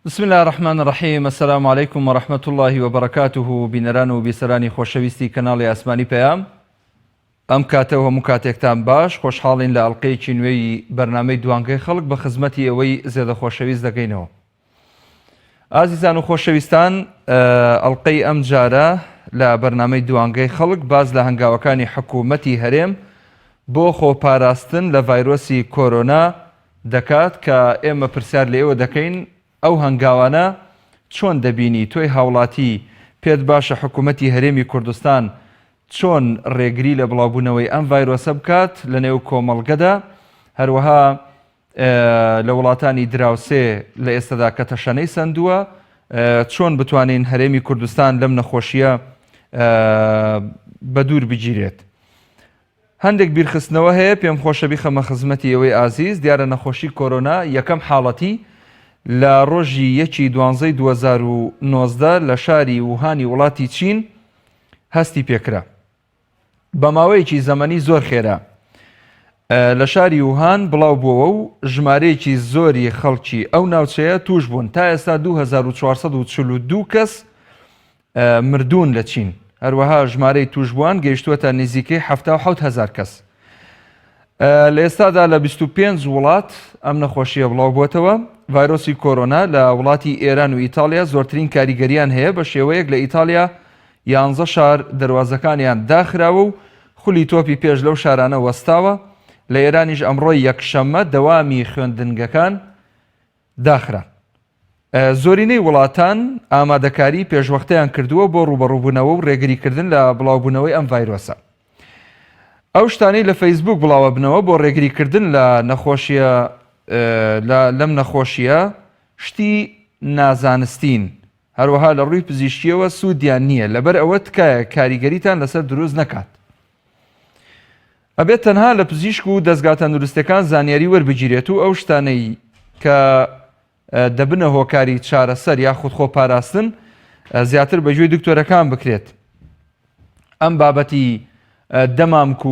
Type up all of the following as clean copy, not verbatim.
بسم الله الرحمن الرحیم. السلام علیکم و رحمت الله و برکاته. بینەران و بیسەرانی خۆشەویستی کەناڵی ئاسمانی پەیام، ئەم کاتەوە هەموو کاتێکتان باش. خۆشحاڵین لە ئەڵقەیەکی نوێی بەرنامەی دوانگەی خەڵک بە خزمەتی ئەوەی زێدە خۆشەویست دەگەینەوە. ئازیزان و خۆشەویستان، ئەڵقەی ئەم جارە لە بەرنامەی دوانگەی خەڵک باز لە هەنگاوەکانی حکوومەتی هەرێم بۆ خۆپاراستن لە ڤایرۆسی کۆرۆنا دەکات کە ئێمە پرسیار لە ئێوە دەکەین ئەو هەنگاوانە چۆن دەبینی؟ تۆی هاوڵاتی پێت باشە حکوومەتی هەرێمی کوردستان چۆن ڕێگری لە بڵاوبوونەوەی ئەم ڤایرۆسە بکات لە نێو کۆمەڵگەدا، هەروەها لە وڵاتانی دراوسێ لە ئێستادا کە تەشەنەی سندووە چۆن بتوانین هەرێمی کوردستان لەم نەخۆشیە بە دوور بگیرێت. هەندێک بیرخستنەوە هەیە، پێم خۆشە بیخەمە خزمەتی ئەوەی ئازیز. دیارە نەخۆشی کۆرۆنا یەکەم حاڵەتی لە ڕۆژی 1/12/2019 لە شاری ووهانی وڵاتی چین هەستی پێکرا. بە ماوەیەکی زەمەنی زۆر خێرا لە شاری ووهان بڵاو بووەوە و ژمارەیەکی زۆری خەڵکی ئەو ناوچەیە توش بوون. تا ئێستا 2442 کەس مردوون لە چین. هەروەها ژمارەی توشبووان گەیشتووەتە نزیکەی 77,000 کەس. لە ئێستادا لە 25 وڵات ئەم نەخۆشیە بڵاو بووەتەوە. ڤایرۆسی کۆرۆنا لە وڵاتی ئێران و ئیتالیا زۆرترین کاریگەریان هەیە. بە شێوەیەک لە ئیتالیا 11 شار دەواازەکانیان داخراوە و خولی تۆپی پێش لەو شارانە وەستاوە. لە ئێرانیش ئەمڕۆی یەکشەممە دەوامی خوێندنگەکان داخرا. زۆرینەی وڵاتان ئامادەکاری پێشوەختەیان کردووە بۆ ڕوبەڕووبوونەوە و ڕێگریکردن لە بڵاوبوونەوەی ئەم ڤایرۆسە. ئەو شتانەی لە فەیسبوک بڵاوە بنەوە بۆ ڕێگریکردن لە نەخۆشیە لەم نەخۆشیە شتی نازانستین، هەروەها لە ڕووی پزیشکیەوە سوودیان نییە، لەبەر ئەوە تکایە کاریگەریتان لەسەر دروست نەکات. ئەبێت تەنها لە پزیشک و دەستگا تەندروستەکان زانیاری وەربگیرێت و ئەو شتانەی کە دەبنە هۆکاری چارەسەر یاخود خۆپاراستن زیاتر بەگوێی دکتۆرەکان بکرێت. ئەم بابەتی دەمامک و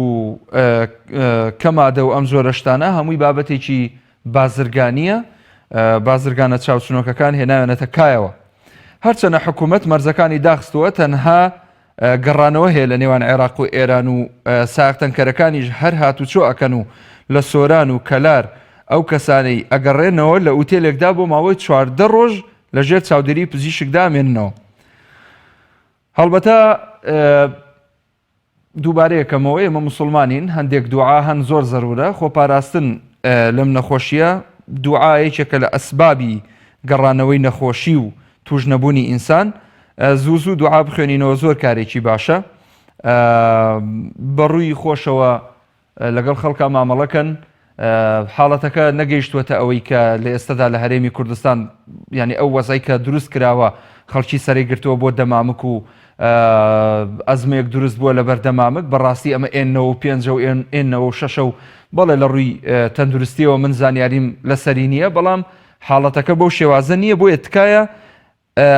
کەمادە و ئەم زۆرە شتانە هەمووی بابەتێکی بازرگانیە. بازرگانە چاوچنۆکەکان هێناوێنەتە کایەوە. هەرچەنە حکوومەت مەرزەکانی داخستووە، تەنها گەڕانەوە هەیە لە نێوان عێراق و ئێران و ساختەنکەرەکانیش هەر هاتوچۆ ئەکەن و لە سۆران و کەلار ئەو کەسانەی ئەگەڕێنەوە لە ئوتێلێکدا بۆ ماوەی 14 ڕۆژ لەژێر چاودێری پزیشکدا مێننەوە. هەڵبەتە دووبارەیەکەمەوە ئێمە موسڵمانین، هەندێک دوعا هەن زۆر زەرورە. خۆپاراستن لەم نەخۆشیە دوعایەکێکە لە ئەسبابی گەڕانەوەی نەخۆشی و توش نەبوونی ئینسان. زوو دوعا بخوێنینەوە زۆر کارێکی باشە. بەڕووی خۆشەوە لەگەڵ خەڵکا مامەڵەکەن. حاڵەتەکە نەگەیشتوەتە ئەوەی کە لە ئێستادا لە هەرێمی کوردستان ینی ئەو وەزای کە دروست کراوە خەڵکی سەرەی گرتووە بۆ دەمامک و ئەزمەیەک دروست بووە لە بەردەمامک. بەڕاستی ئەمە ئێنەوە 5 و ئێنەوە 6 بەڵێ لە ڕووی تەندروستیەوە من زانیاریم لەسەری نییە، بەڵام حاڵەتەکە بەو شێوازە نییە. بۆیە تکایە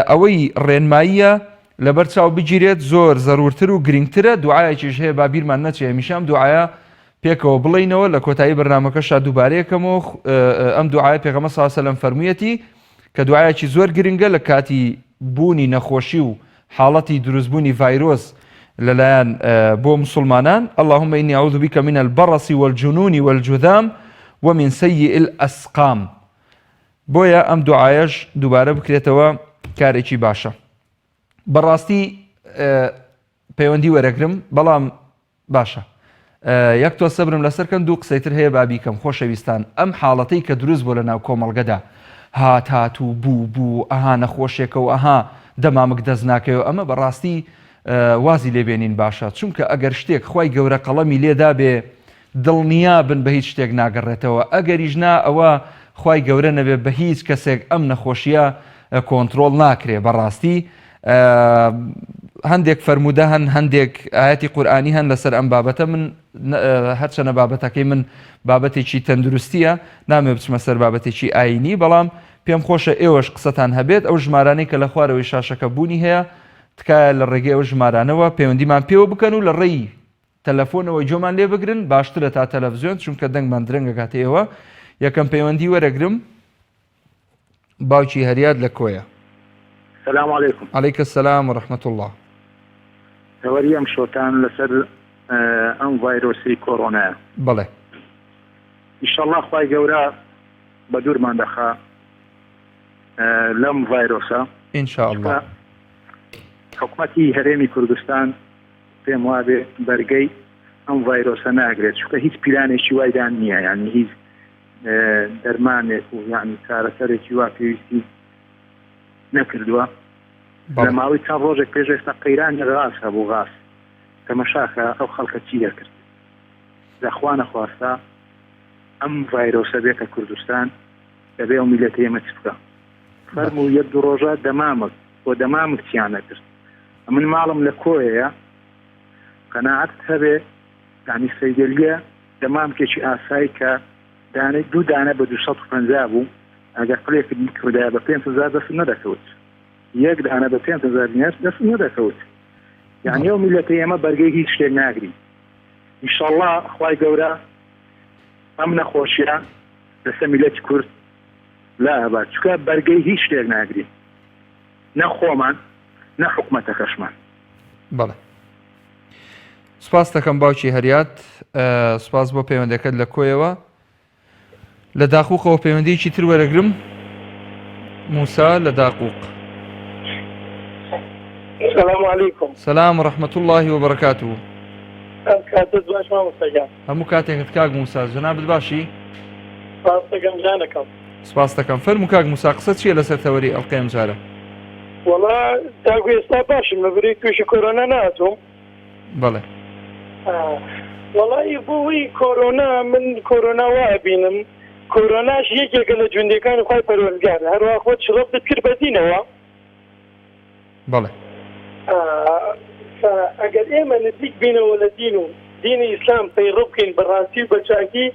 ئەوەی ڕێنماییە لەبەر چاو بگیرێت زۆر زەرورتر و گرنگترە. دوعایەکیش هەیە با بیرمان نەچێ هەمیشەم دوعایە پێکەوە بڵینەوە. لە کۆتایی بەرنامەکەشا دووبارەیەکەمەوە ئەم دوعای پێغەمبەر صلی الله علیه و سلم فەرموویەتی کە دوعایەکی زۆر گرنگە لە کاتی بوونی نەخۆشی و حاڵەتی دروستبوونی ڤایرۆس لەلایەن بۆ مسلمانان. اللهم إني أعوذ بك من البرص والجنون والجذام ومن سيء الأسقام. بۆیە ئەم دوعایەش دووبارە بکرێتەوە، کارێکی باشە. بەڕاستی پەیوەندی وەرەگرم، بەڵام باشە یەک تۆ سەبرم لەسەرکەن. دوو قسەیتر هەیە بابیکەم. خۆشەویستان، ئەم حاڵەتەی کە دروست بۆ لە ناو کۆمەڵگەدا هات و بوو ئەها نەخۆشێکە و ئەها دەمامک دەست ناکەوە، ئەمە بەڕاستی وازی لێبێنین باشە. چونکە ئەگەر شتێک خوای گەورە قەڵەمی لێدا بێ دڵنیا بن بە هیچ شتێک ناگەڕێتەوە. ئەگەریش نا ئەوە خوای گەورە نەبێ بە هیچ کەسێک ئەم نەخۆشیە کۆنتترۆل ناکرێ. بەڕاستی هەندێک فەرموودە هەن، هەندێک ئاەتی قورئانی هەن لەسەر ئەم بابەتە. من هەرچەنە بابەتەکەی من بابەتێکی تەندروستیە، نامێ بچمە سەر بابەتێکی ئاینی، بەڵام پێم خۆشە ئێوەش قسەتان هەبێت. ئەو ژمارانەی کە لە خوارەوەی شاشەکە بوونی هەیە تکایە لە ڕێگەی ئەو ژمارانەوە پەیوەندیمان پێوە بکەن و لە ڕێی تەلەفۆنەوەی جۆمان لێ بگرن. باشترە تا تەلەڤیزیۆن، چونکە دەنگمان درەنگە کاتێەوە. یەکەم پەیوەندی وەرەگرم باوکی هەریاد لە کۆیە. السلام عليكم. عليك السلام ورحمة الله. توريم شوتان لسر ام فيروسي كورونا. بله. ان شاء الله خواهي جورا بدور من دخا لم فيروسا. ان شاء الله. حكومتي هرمي كردستان في موابع برقي ام فيروسا ناقرت شو هيز بلاني شوي دانية يعني هيز درمانك ويعني كارثة شوي في نكردوا. لەماوەی چەند ڕۆژێک پێش ئێستا قەیرانی غاز هەبوو غاز تەمەشاکە ئەو خەڵکە چی دەکرد لەخوا نەخواستا ئەم ڤایرۆسە بێتە کوردستان دەبێ ئەو میلەتە ئێمە چ بکە فەرموو یەک دوو ڕۆژە دەمامک بۆ دەمامک چیان نەکرد من ماڵم لە کۆیەیە قەناعەت هەبێ یعنی سەیدەلیە دەمامکێکی ئاسایی کە دانەی دوو دانە بە 250 بوو ئەگەر پلێکت میکردایە بە 5,000 دەست نەدەکەوت یەک دانە بە 5,000 دینار دەست نەدەکەوت یعنی ئەو میلەتە ئێمە بەرگەی هیچ شتێک ناگرین ئینشەڵڵا خوای گەورە ئەم نەخۆشیە لەسەر میلەتی کورد لا هەبات چونکە بەرگەی هیچ شتێک ناگرین نە خۆمان نە حکومەتەکەشمان. بەڵێ سپاس دەکەم باوکی هەریاد سپاس بۆ پەیوەندەکەت لە کۆیەوە لە داخوقەوە پەیوەندیکی تر وەرەگرم موسا لە داقوق. السلام عليكم. سلام ورحمة الله وبركاته. كاتب باش ما مستجاب. همو كاتك كاك موسى جناب الباشي. سپاس دەکەم جانەکەم. سپاس دەکەم فەرموو کاک موسا قسەت چییە لەسەر تەوەری ئەڵقەی ئەمجارە؟ وەڵا تاکو ئێستا باشم لەبەری تووشی کۆرۆنا نهاتووم. بەڵێ. وەڵی بۆی کۆرۆنا من کۆرۆنا وایە بینم کۆرۆناش یەکێکە لە جوندەکانی خوای پەروەردگار هەروە خۆت شڵەت دەکرد بە دینەوە. بەڵێ. ئەگەر ئێمە نزیک بینەوە لە دین و دینی ئیسلام پەیڕۆ بکەین بەڕاستی و بەچاکی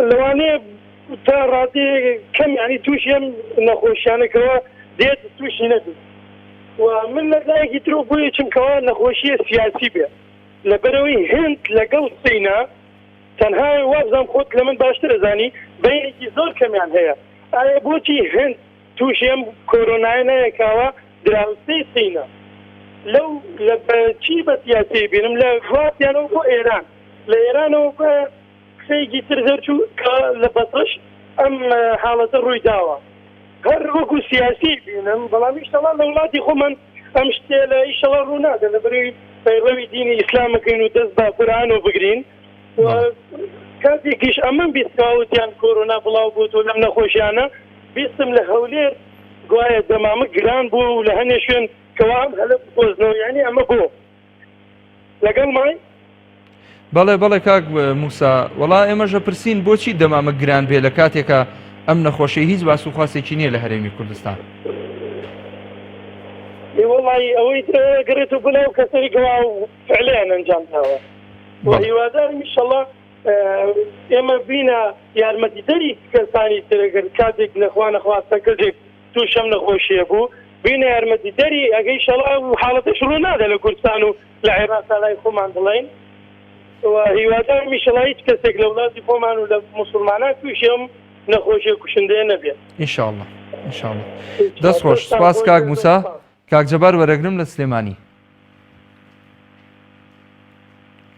لەوانەیە تا ڕاستی کەم یعنی تووشی ئەم نەخۆشیانەکەوە دێت تووشی نەدوت و من لە لایەکی تر بۆیە چونکەوە نەخۆشیە سیاسی بێ لەبەرەوەی هند لەگەڵ سینە تەنها وابزانم خۆت لە من باشتر ئەزانی بەینێکی زۆر کەمیان هەیە ئایا بۆچی هند تووشی ئەم کۆرۆنایە نەیەکاوە دراوسەی سینە لەو لە چی بە سیاسی بینم لە ژواتیانەوە بۆ ئێران لە ئێرانەوە بە قسەیەکی تر دەرچوو کە لە بەسەش ئەم حاڵەتە ڕووی داوە هەر وەکو سیاسی بینم بەڵام ئیشتەڵا لە وڵاتی خۆمان ئەم شتێ لە ئیشەڵا ڕوو نادە لەبەرەوەی پەیڕەوی دینی ئیسلامەکەین و دەست بە قورئانەوە بگرین و کاتێکیش ئەمەم بیستکەوتیان کۆرۆنا بڵاو بووتۆ لەم نەخۆشیانە بیستم لە هەولێر گوایە دەمامە گران بوو و لە هەنێ شوێن کەوام هەلە بپۆزنەوە یعنی ئەمە بۆ لەگەڵ مای بەڵێ بەڵێ کاک موسا وەڵا ئێمەژە پرسین بۆچی دەمامە گران بێ لە کاتێکە ئەم نەخۆشی هیچ باس و خواسێکی نییە لە هەرێمی کوردستان وڵی ئەوەی گرێت و بڵێ و کەسەری گەوا و فعلیان ئەنجامداوە و هیوادارم ئینشەڵڵا ئێمە بینە یارمەتیدەری کەسانی ترەگەر کاتێک نەخوا نەخواستە کەسێک تووشەم نەخۆشیە بوو بینە یارمەتیدەری ئەگەی شەڵا و حاڵەتەش ڕوو نادە لە کوردستان و لە عێراق لای خۆمان بڵێن و هیوادارم ئینشەڵڵا هیچ کەسێک لە وڵاتی خۆمان و لە موسڵمانان تووشەم نەخۆشیە کوشندەیە نەبێت ئینشاءڵڵا ئینشاءڵڵا دەست خۆش سپاس کاک موسا کاک جەبار وەرەگرم لە سلێمانی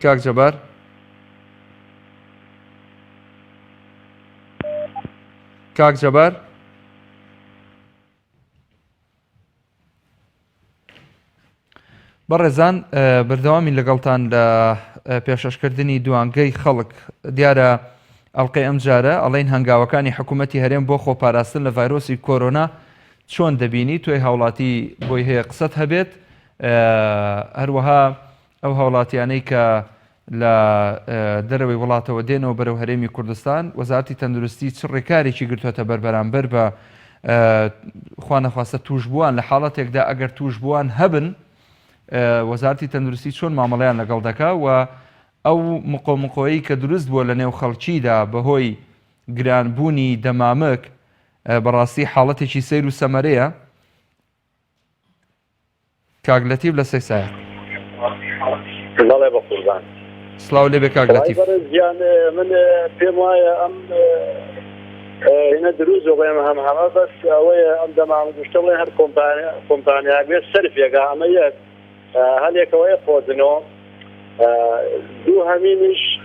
کاک جەبار کاک جەبار بەڕێزان بەردەوامی لەگەڵتان لە پێشەشکردنی دوانگەی خەڵک دیارە ئەڵقەی ئەم جارە ئەڵێن هەنگاوەکانی حکوومەتی هەرێم بۆ خۆپاراستن لە ڤایرۆسی کۆرۆنا چۆن دەبینی توی هاوڵاتی بۆی هەیە قسەت هەبێت هەروەها ئەو هاوڵاتیانەی کە لە دەرەوەی وڵاتەوە دێنەوە بەرەو هەرێمی کوردستان وەزارەتی تەندروستی چ ڕێکارێکی گرتوۆتە بەربەرامبەر بە خوا نەخواستە توشبووان لە حاڵەتێکدا ئەگەر توشبووان هەبن وەزارەتی تەندروستی چۆن مامەڵەیان لەگەڵ دەکا و ئەو مقۆمقۆیی کە دروست بووە لە نێو خەڵکیدا بەهۆی گرانبوونی دەمامک بەڕاستی حاڵەتێکی سەیر و سەمەرەیە کاک لەتیف لە سەیسایە بەڵێ بە قوربان سڵاو لێ بێ کاک لەتیف من پێم وایە ئەم هنا دروز وبينهم هم بس هو عندما مشتغل هر كومبانيا بس صرف يا عمليات هل يكوي فوزنو دو همينش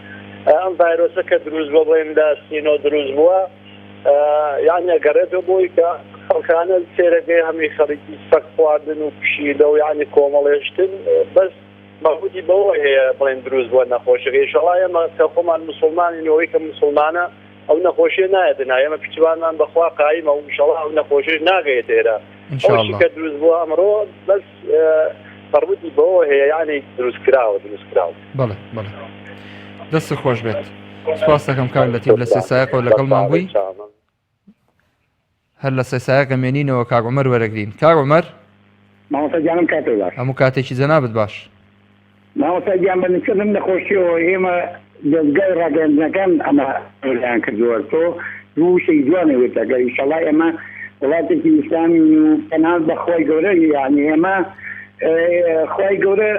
ام فيروس كدروز وبين داسينو دروز بوا يعني قريته بوي كان السيرقي هم خريجي سقفادن وبشيدو يعني كومالشتن بس مفروض بوا هي بين دروز ونخوش ان شاء الله ما تقوم المسلمان انه كمسلمانه او نخوشي نايدنا يا ما بتشبان بخوا قايمه وان شاء الله او نخوشي ناقيتها ان شاء الله كدروز بوا امره بس فرمودي بوا هي يعني دروز كراو بله دست خوش بێت سپاس دەکەم کاک لەتیب لە سێسایەکەوە لەگەڵمان بووی هەر لە سێسایەکە مێنینەوە کاک عومەر وەرەگرین کاک عومەر ماوەسەجانم کاتێ باش هەموو کاتێکی جەنابەت باش ماوەسەجان بەنسبەم نەخۆشیەوە ئێمە دەستگای ڕاگەاندنەکان ئەمە ئەولیان کردووە تۆ دوو شەی جوانەوێت ئەگەر ئینشەڵڵا ئێمە وڵاتێکی ئیسلامی و پەناز بە خۆی گەورە یعنی ئێمە خۆی گەورە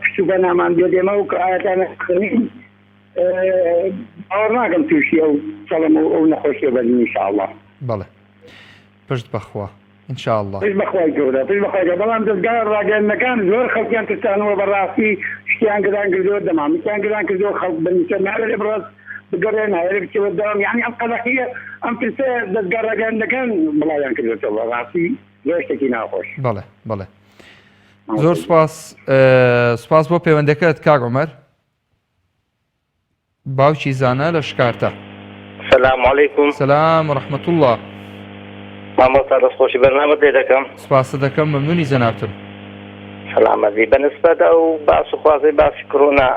پشتوبە نامان بێت ئێمە و کە ئاەتانە خوێنین باوەڕ ناکەم تووشی ئەو سەڵەم ئەو نەخۆشیە بەرین ئینشەڵڵا بەڵێ پشت بەخوا ئینشاءالله پشت بەخوای گەورە بەڵام دەستگای ڕاگەاندنەکان زۆر خەڵکیان تستانەوە بەڕاستی شتیان گران کردووە دەمامەکیان گران کردووە خەڵک بەنیسە نارێ بڕاست بگەڕێن هەرێ بچەوە دەوام یعنی ئەم قەدەحیە ئەم پرسە دەستگای ڕاگەاندنەکان بڵاویان کردوێتەوە ڕاستی زۆر شتێکی ناخۆش بەڵێ زۆر سپاس بۆ پەیوەندەکەت کاک عومەر باوکی زانە لە شکارتە السلام عليكم سلام ورحمة الله مامۆستا دەستخۆشی بەرنامە لێ دەکەم سپاس دەکەم مەمنونی جەنابتم سەلامەتی بەنسبەت ئەو باس و خوازەی باسی کۆڕۆنا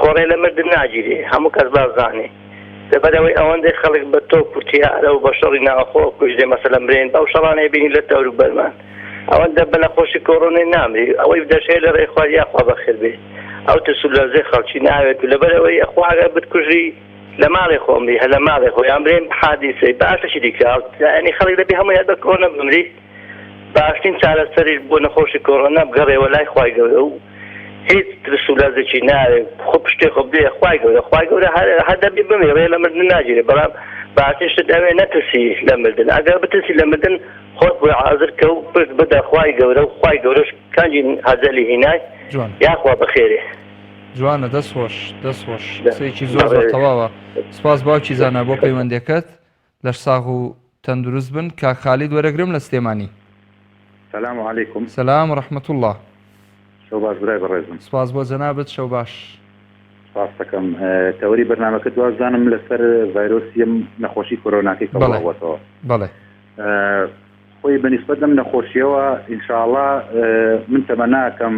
خۆڕێ لە مردن ناگیری هەموو کەس بازانێ لەبەرەوەی ئەوەندەی خەڵک بە تۆ کوتیارە و بە شەڕی ناوەخۆ کوژدێ مەسەلەن برێن بەو شەڕانەی بینی لە تەور و بەرمان ئەوەندە بە نەخۆشی کۆڕۆنەی نامری ئەوەی دەشێت لە ڕێخوا یاخوا بەخێر بێ ئەو تسولەرزەی خەڵکی ناوێت و لەبەرەوەی ئەخواگە بتکوژی لە ماڵی خۆمری هە لە ماڵی خۆی ئەم برێن حادیسەی باشەشی دیکات ینی خەڵک دەبێ هەموو یاد بە کۆرۆنا بمری باشترین چارەسەری بۆ نەخۆشی کۆڕۆنا بگەڕێەوە لای خوای گەورە و هیچ ترسولەرزێکی ناوێت خۆ پشتێ خۆ بدێ خوای گەورە هەر دەبێ بمێ لە مردن ناگیرێ بەڵام باشترین ئەوێ نەترسی لە مردن ئەگەر بترسی لە مردن خۆت بۆ حاضر کە و پشت بدە خوای گەورە و خوای گەورەش کانجی هەزەلی هینای یاخوا بەخێرێ جوانە دەستخۆش سێکی زۆر تەواوە سپاس باوکی زانە بۆ پەیوەندەکەت لەش ساغ و تەندروست بن کاک خالید وەرەگرم لە سلێمانی سلام علیکم سلام ورحمة الله شەو باش برای بەڕێزم سپاس بۆ جەنابەت شەو باش سپاس دەکەم تەوەری بەرنامەکە دوازدانم لەسەر ڤایرۆسی نەخۆشی کۆرۆناکەی کەڵاوەتەوە بەڵێ خۆی بەنسبەت لەم نەخۆشیەوە ئینشاءڵڵا من تەمە ناکەم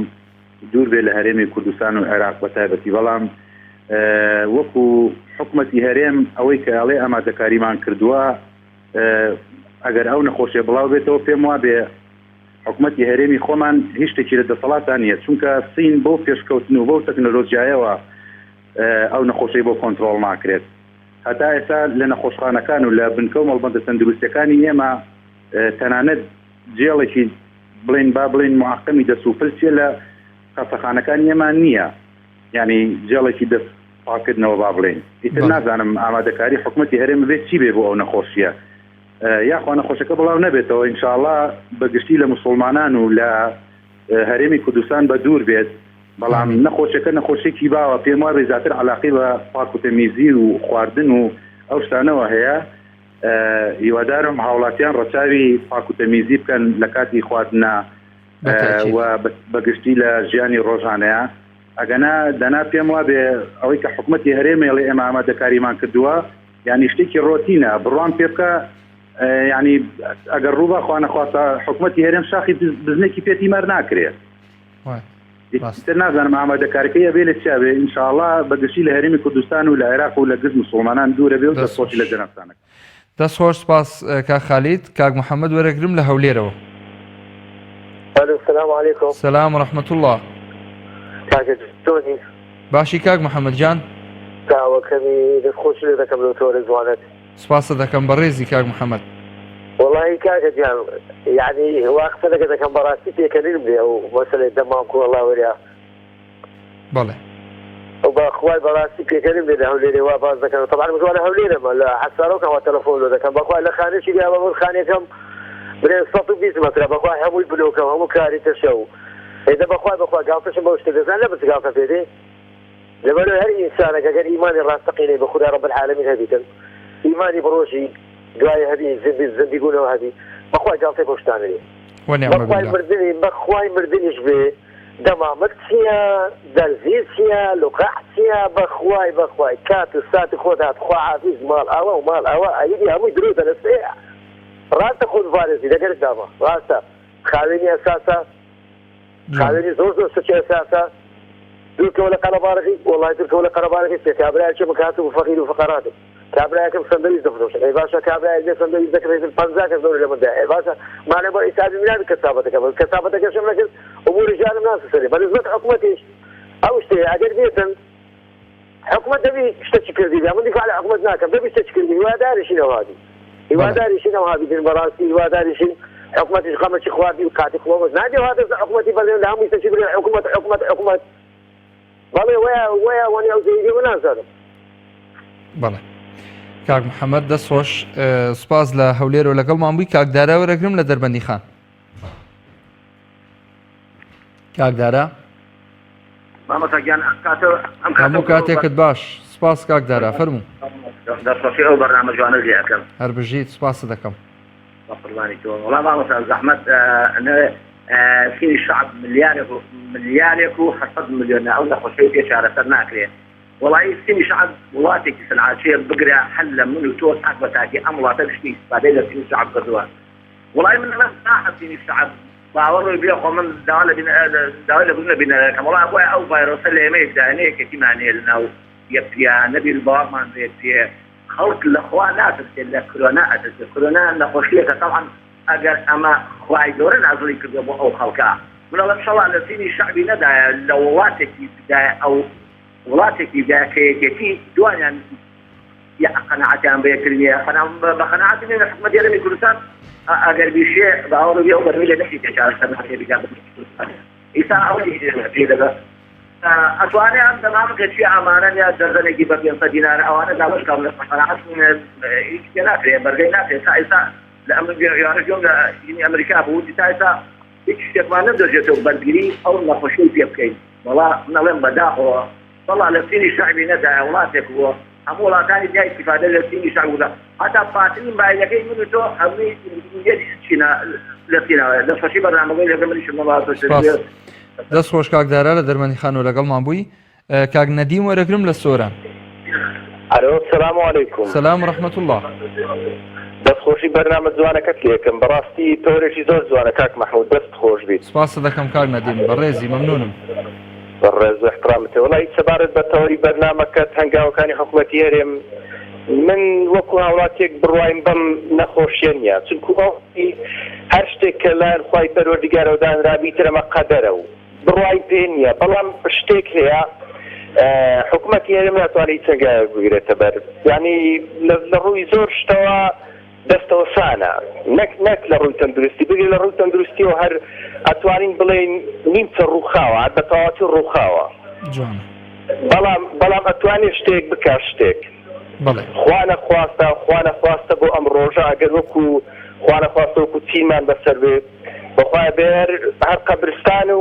دوور بێ لە هەرێمی کوردستان و عێراق بە تایبەتی بەڵام وەکو حکومەتی هەرێم ئەوەی کە ئەڵێ ئامادەکاریمان کردووە ئەگەر ئەو نەخۆشیە بڵاو بێتەوە پێم وا بێ حکومەتی هەرێمی خۆمان هیچ شتێکی لە دەسەڵاتان نیە چونکە سین بۆ پێشکەوتن و بۆ تەکنۆلۆژیایەوە ئەو نەخۆشەی بۆ کۆنتڕۆڵ ناکرێت هەتا ئێستا لە نەخۆشخانەکان و لە بنکە و مەڵبەندە تەندروستیەکانی ئێمە تەنانەت جێڵێکی بڵین معقەمی دەسوفلچێ لە قەسەخانەکان ئێمان نییە یعنی جێڵێکی دەست پاکردنەوە با بڵێن ئیتر نازانم ئامادەکاری حکومەتی هەرێم بێت چی بێ بۆ ئەو نەخۆشیە یاخوا نەخۆشەکە بڵاو نەبێتەوە ئینشاءڵڵا بەگشتی لە مسلمانان و لە هەرێمی کوردستان بە دوور بێت بەڵام نەخۆشەکە نەخۆشێکی باوە پێم وایە زیاتر عەلاقەی بە پاک و تەمیزی و خواردن و ئەو شتانەوە هەیە هیوادارم هاوڵاتیان ڕەچاوی پاک و تەمیزی بکەن لە کاتی خواردنە و بەگشتی لە ژیانی ڕۆژانەیە ئەگەنا دەنا پێم وا بێ ئەوەی کە حکومەتی هەرێمێڵێ ئێمە ئامادەکاریمان کردووە یعنی شتێکی ڕۆتینە بڕوان پێ بکە یعنی ئەگەر ڕووبە خوانەخواتە حکومەتی هەرێم شاخی بزنێکی پێتی مەر ناکرێت تر نازانم ئامادەکاریەکەی ئەبێ لە چیا بێ ئینشاءڵڵا بەگشتی لە هەرێمی کوردستان و لە عێراق و لە گرد مسڵمانان دوورە بێ و دەستخۆشی لە جەنابتانەکە دەستخۆش سپاس کاک خالید کاک محەممەد وەرەگرم لە هەولێرەوە السلام عليكم سلام ورحمة الله كاك توني باشی کاک محەممەد جان داوەکەمی دەستخۆشی لێ دەکەم لە تۆرە جوانت سپاسە دەکەم بە ڕێزی کاک محەممەد والله كاك جان يعني واقفة لك دەکەم بەڕاستی پێکەنیم لێ و مەسەلەی دەمام کو الله وەریا بەڵێ وباخوي براسي كريم لنا هوليري واباز ذكر طبعا مزوانا هوليري ما حساروك هو تلفون ذاك باخوي لخانه شي قال من خانيكم من الصوت بيس مثلا باخوي هم البلوكه هم كاري تشو اذا باخوي قالت شو بوشتغل انا بس قالت فيدي لما هر انسان قال ايماني راسقيني بخدا رب العالمين هذيك ايماني بروشي قاي هذه زند يقولوا هذه باخوي قالت بوشتاني ونعم بالله باخوي مردني شبه دمامتسيا دلزيسيا لقاحسيا بخواي كاتو ساتي خودها تخوا عزيز مال اوا ومال اوا ايدي هم يدرون السيع راسا خود فارسي ده قلت دابا راسا خاويني اساسا خاويني زور سكي اساسا دوك ولا قربارغي والله دوك ولا قربارغي كابلا شو مكاتب وفقير وفقرات كابلا كم صندوق دفنوش اي باشا كابلا اللي صندوق ذكر في البنزاك الدور اللي مدعي اي باشا ما انا بقى يساعد من كثافتك شملك امور رجال الناس سري بالنسبه حكومتي او اشتي اجر بيتن حكومه تبي تشتكي دي من دفاع على حكومتنا كم تبي تشتكي دي واداري شنو هذه واداري شنو هذه بالبراسي واداري شنو حكومتي قامت اخواتي وقاتي اخوات نادي هذا حكومتي بل لهم يستشيرون حكومه والله ويا وانا زي وناس هذا بەڵێ کاک محەممەد دەست خۆش سپاس لە هەولێر و لەگەڵمان بووی کاکدارە وەرەگرم لە دەربەندی خان کاکدارە هەموو کاتێکت باش سپاس کاکدارە فەرموو دەستخۆشی ئەو بەرنامە جوانە لێەکەم هەر بژیت سپاس دەکەم قربانی تۆ وڵام مامۆستا زەحمەت فيني الشعب مليارێک و 700 مليون ئەو نەخۆشیی پێ چارەسەر ناکرێت والله سيني شعب ولاتێکی سنعاتیە بگرە هەل لە من و تۆ تاک بە تاکی ئەم وڵاتە گشتی استفادەی لە سینی شعب کردووە والله من ناحە سینی شعب باوەڕ بێ خۆ من داوای لە بزنە بینەکەم وڵا بۆیە ئەو ڤایرۆسە لە ئێمە دانەیەکێکیمانێ لەناو یەکتریان نەبی باوەڕمان بێت پێ خەڵک لەخوا ناترسێت لە کۆرۆنا ئەترسێت کۆرۆنا نەخۆشیەکە طبعا ئەگەر ئەمە خوای گەورە نازڵی کردووە بۆ ئەو خەڵکە منەڵەم شەڵا لە سینی شعبی نەدایە لە وڵاتێکی بدایە ئەو وڵاتێکی داکەیەکێتی دوانیان قەناعەتیان بەیەکردنیە بە قەناعەتی نێنە حکومەتی هەرێمی کوردستان ئەگەر بیشێ باوەڕ بێ ئەو بەرمی لە نەخی چارەسەر ناکرێت بگات ئیسا ئەوەی پێ دەبێت ئەتوانێ ئەم دەمامکە چی ئامانەن یا دەرزەنێکی بە 500 دینار ئەوانە داوەش کام لە قەناعەت هیچ پێ ناکرێت بەرگەی ناکرێت تا ئێستا لە ئەمریکا جۆم لە ئەمریکا بوو تا ئێستا هیچ شتێکمان نەدەژێتەوە بەرگری ئەو نەخۆشیی پێ بکەین وەڵا نەڵێم بەداخەوە والله لسيني شعبي ندى ولاتك هو هم ولاكاني جاي استفادة لسيني شعبي ولا حتى فاتنين باي لكي منو تو همي يجي شينا لسينا لفشي برنامجي لكي مني شو مبارك دەست خۆش کاکدارە لە دەرمەنی خان و لەگەڵمان بووی کاک نەدیم وەرەگرم لە سۆران الو السلام عليكم سلام ورحمة الله دەست خۆشی بەرنامە جوانەکەت لێکم بەڕاستی تۆرێکی زۆر جوانە کاک محمود دەست خۆش بیت سپاس دەکەم کاک نەدیم بەڕێزی مەمنونم بەڕێز و احترامتێ وڵی سەبارەت بە تەوەری بەرنامەکەت هەنگاوەکانی حکوومەتی هەرێم من وەکو هاوڵاتێک بڕوایم بەم نەخۆشیە نیە چونکو ئەوی هەر شتێک کە لایەن خوای پەروەردیگارەوە دانرابی ترەمە قەدەرە و بڕوای پێ نییە بەڵام شتێک هەیە حکوومەتی هەرێم ناتوانێت چەنگایە بگرێتە بەر یعنی لە ڕووی زۆر شتەوە دەستەوە سانە نەک لە ڕووی تەندروستی بگرێت لە ڕووی تەندروستیەوە هەر ئەتوانین بڵێن نیمچە ڕووخاوە بە تەواتی ڕووخاوە بەڵام ئەتوانێت شتێک بکات شتێک خوانەخواستە بۆ ئەم ڕۆژە ئەگەر وەکو خوانەخواستە وەکو چیمان بەسەر بێت بەخوای بێر هەر قەبرستان و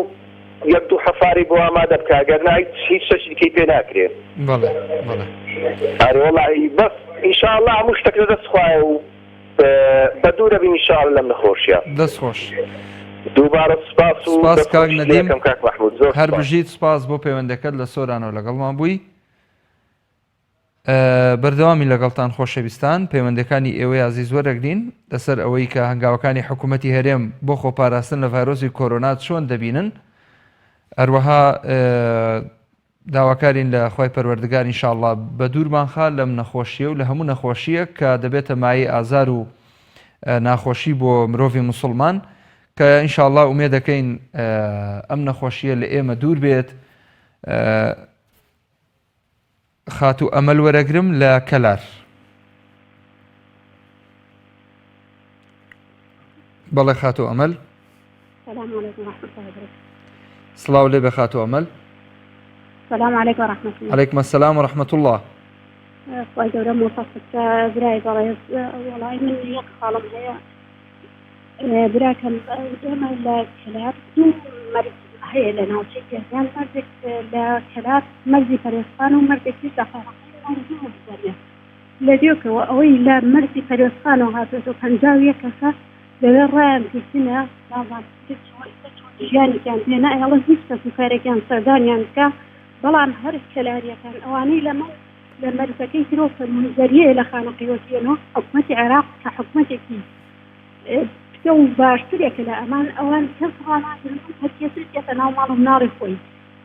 یەک دوو حەفاری بۆ ئامادە بکە ئەگەر نا هیچ شتێکی پێ ناکرێت وەڵی بەس ئینشاءالله هەموو شتێک لە دەست خوایە و بە دوو دەبین ئینشاءالله لەم نەخۆشیە دەست خۆش دووبارە سپاس و کاک نەدیم کاک محمود زۆر هەر بژیت سپاس بۆ پەیوەندەکەت لە سۆرانەوە لەگەڵمان بووی بەردەوامی لەگەڵتان خۆشەویستان پەیوەندەکانی ئێوەی عزیز وەرەگرین لەسەر ئەوەی کە هەنگاوەکانی حکوومەتی هەرێم بۆ خۆپاراستن لە ڤایرۆسی کۆرۆنا چۆن دەبینن هەروەها داواکارین لە خوای پەروەردگار ئینشاءالله بە دوورمان خا لەم نەخۆشیە و لە هەموو نەخۆشیە کە دەبێتە مایە ئازار و ناخۆشی بۆ مرۆڤی موسڵمان کە ئینشاءالله ئومێ دەکەین ئەم نەخۆشیە لە ئێمە دوور بێت خاتو ئەمەل وەرەگرم لە کەلار بەڵێ خاتو ئەمەل السلام عليكم ورحمة الله وبركاته سڵاو لێ بە خاتو ئەمەل السلام عليكم ورحمة الله. عليكم السلام ورحمة الله. خوای گەورە موفقت برای بەڕێز وەڵای من یەک خاڵم هەیە براکەم ئێمە لە کەلار دوو مەرج هەیە لە ناوچەی گەردان مەردێک لە کەلار مەرجی پەرێستخان و مەردێکی زەفەرەقی لە دیۆکەوە ئەوەی لە مەرجی پەرێستخانەوە هاتوێتەوە 51 کەسە لەوێ ڕایان کردنە ژیانێکیان پێ نایەڵە هیچ کەس و کارێکیان سەردانیان بکە بەڵام هەر کەلاریەکان ئەوانەی لەمە لە مەرجەکەی ترۆ فەرمانبەریە لە خانەقیوەتیەوە حکومەتی عێراق کە حکومەتێکی پتە و باشترێکە لە ئەمان ئەوان کەس ڕاناگرن هەر کێسێکە ناو ماڵ و مناڵی خۆی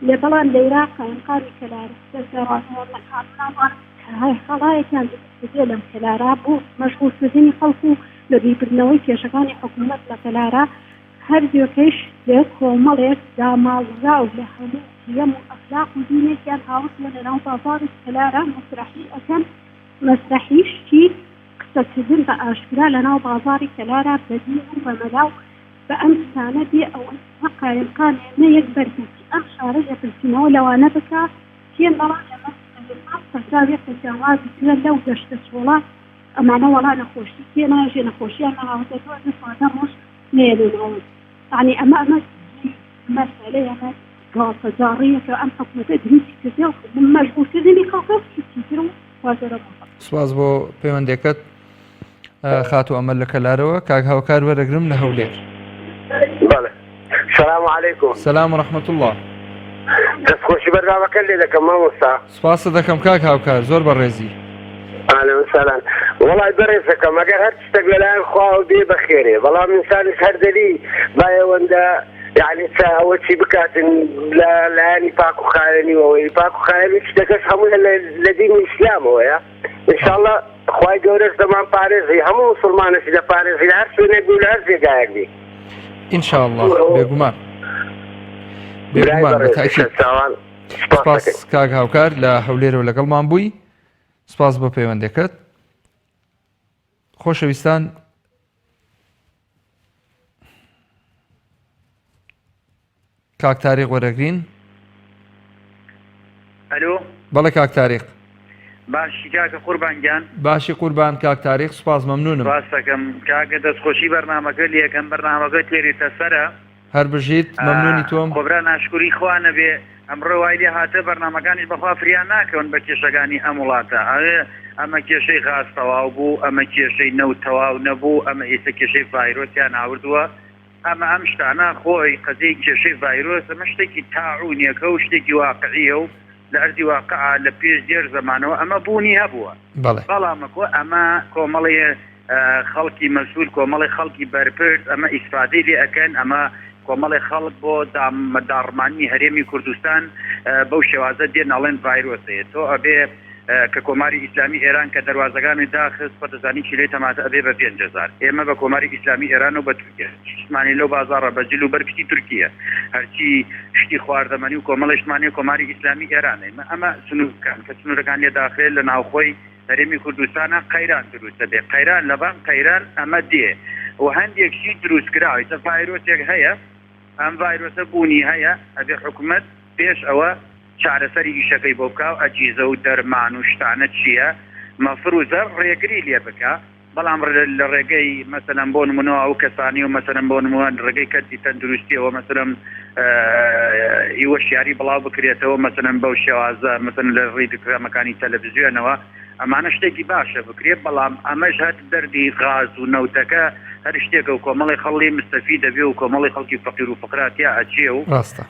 لێ بەڵام لە عێراق قایمقامی کەلار خەڵایەکیان دێ لەم کەلارا بوو مەشغولکردنی خەڵکو و لە بیرکردنەوەی کێشەکانی حکوومەت لە کەلارا هەر جۆکەش لێ کۆمەڵێک داماڵرا و لە هەموو قیەم و ئەخلاق و دینێکیان هاوسێ لە ناو بازاڕی کەلارا مەسرحی ئەکەن مەسرحیشتی قسەکردن بە ئاشکرا لە ناو بازاڕی کەلارا بەدین و بەمەلاو بە ئەم شتانە بێ ئەوە قایمقانێ نە یەک بەرگەتی ئەم شارە لەپرسینەوە لەوانە بکە پێم بەڵام لەمە سەرچاوێک تەجاوازی کرا لەو گەشتە سۆڵا ئەمانە وەڵا نەخۆشی پێ ناژێ نەخۆشییان نەهاوتەوە سوادە ڕۆژ نێنەوە یعنی ئەمە مەسەلەیە گاڵتەجاڕیەکە ئەم حکومەتە دروستی کردێ و مەجبورکردنی خەڵکە چیتر و وازەرە سواز بۆ پەیوەندێکت خاتو ئەمەل لە کەلارەوە کاک هاوکار وەرەگرم لە هەولێر. السلام عليكم. السلام ورحمة الله. دەستخۆشی بەرداوەکە لێ دەکەم مامۆستا. سپاس دەکەم کاک هاوکار زۆر بەڕێزی. ئالە وسەلام. وڵای بەڕێزەکەم ئەگەر هەر شتێک لەلایەن خواوە بێ بەخێرێ بەڵام ئینسانیش هەردەلی بایەوەندە یعنی ئەوە چی بکاتن لە لایەنی پاک و خاوێنیەوەی پاک و خاوێنی شتەکەش هەموو لە دینی ئیسلامەوەیە ئینشاءڵڵا خوای گەورەش دەمان پارێزی هەموو موسڵمانەشی دەپارێزی لە هەر شوێنێک بوو لە هەر جێگایەک بێ ئینشاءڵڵا بێگومان بێگومان بەتاکید. سپاس کاک هاوکار لە هەولێرەوە لەگەڵمان بووی. سپاس بۆ پەیوەندەکەت. خۆشەویستان کاک تاریق وەرەگرین. ئەلۆ بەڵێ کاک تاریق. باشی کاکە قوربانگیان. باشی قوربان کاک تاریق سپاس مەمنونم. سپاس دەکەم کاکە دەستخۆشی بەرنامەکە لێکەم بەرنامەکە تێریتە سەرە هەر بژیت مەمنونی تۆم. خۆبرا ناشکوری خوا نەبێ ئەمڕۆ وای لێ هاتە بەرنامەکانیش بەخوا فریان ناکەون بە کێشەکانی ئەم وڵاتە ئەمە کێشەی غاز تەواو بوو ئەمە کێشەی نەوت تەواو نەبوو ئەمە ئێستا کێشەی ڤایرۆسیان ئاوردووە ئەمە ئەم شتانە خۆی قەزەی کێشەی ڤایرۆس ئەمە شتێکی تاعونیەکە و شتێکی واقعیە و لە ئەردی واقعا لە پێش دێر زەمانەوە ئەمە بوونی هەبووە بەڵامەکۆ ئەمە کۆمەڵی خەڵکی مەسئول کۆمەڵی خەڵکی بەرپرس ئەمە ئیسفادەی لێ ئەکەن ئەمە کۆمەڵی خەڵک بۆ داڕمانی هەرێمی کوردستان بەو شێوازە دێن ئەڵێن ڤایرۆسەیە تۆ ئەبێ کە کۆماری ئیسلامی ئێران کە دەواازەکانی داخست پەتەزانی چیلەی تەماتە ئەبێ بە 5,000 ئێمە بە کۆماری ئیسلامی ئێران و بە تورکیا شتمانی لەو بازاڕە بەجل و بەرپشتی تورکیە هەرچی شتی خواردەمەنی و کۆمەڵی شتمانی کۆماری ئیسلامی ئێرانە ئەمە سنوورەکان کە سنوورەکان لێ داخل لە ناوخۆی هەرێمی کوردستانە قەیران دروستە دێ قەیران لەبان قەیران ئەمە دێ و هەندێکشی دروستکراوی چە ڤایرۆسێک هەیە ئەم ڤایرۆسە بوونی هەیە ئەبێ حکوومەت پێش ئەوە چارەسەری ئیشەکەی بۆ بکە و ئەجیزە و دەرمان و شتانە چییە مەفروزە ڕێگری لێ بکە بەڵام لە ڕێگەی مەسەلەن بۆ نمونەوە ئەو کەسانی و مەسەلەن بۆ نموان ڕێگەی کەسی تەندروستیەوە مەسەلەن ئیوە شیاری بڵاو بکرێتەوە مەسەلەن بەو شێوازە مەسەلەن لە ڕێی دکرامەکانی تەلەڤیزیۆنەوە ئەمانە شتێکی باشە بکرێت بەڵام ئەمەش هەت دەردی غاز و نەوتەکە هەر شتێکە و کۆمەڵی خەڵی مستەفی دەبێ و کۆمەڵی خەڵکی فەقیر و فقراتیا ئەچێ و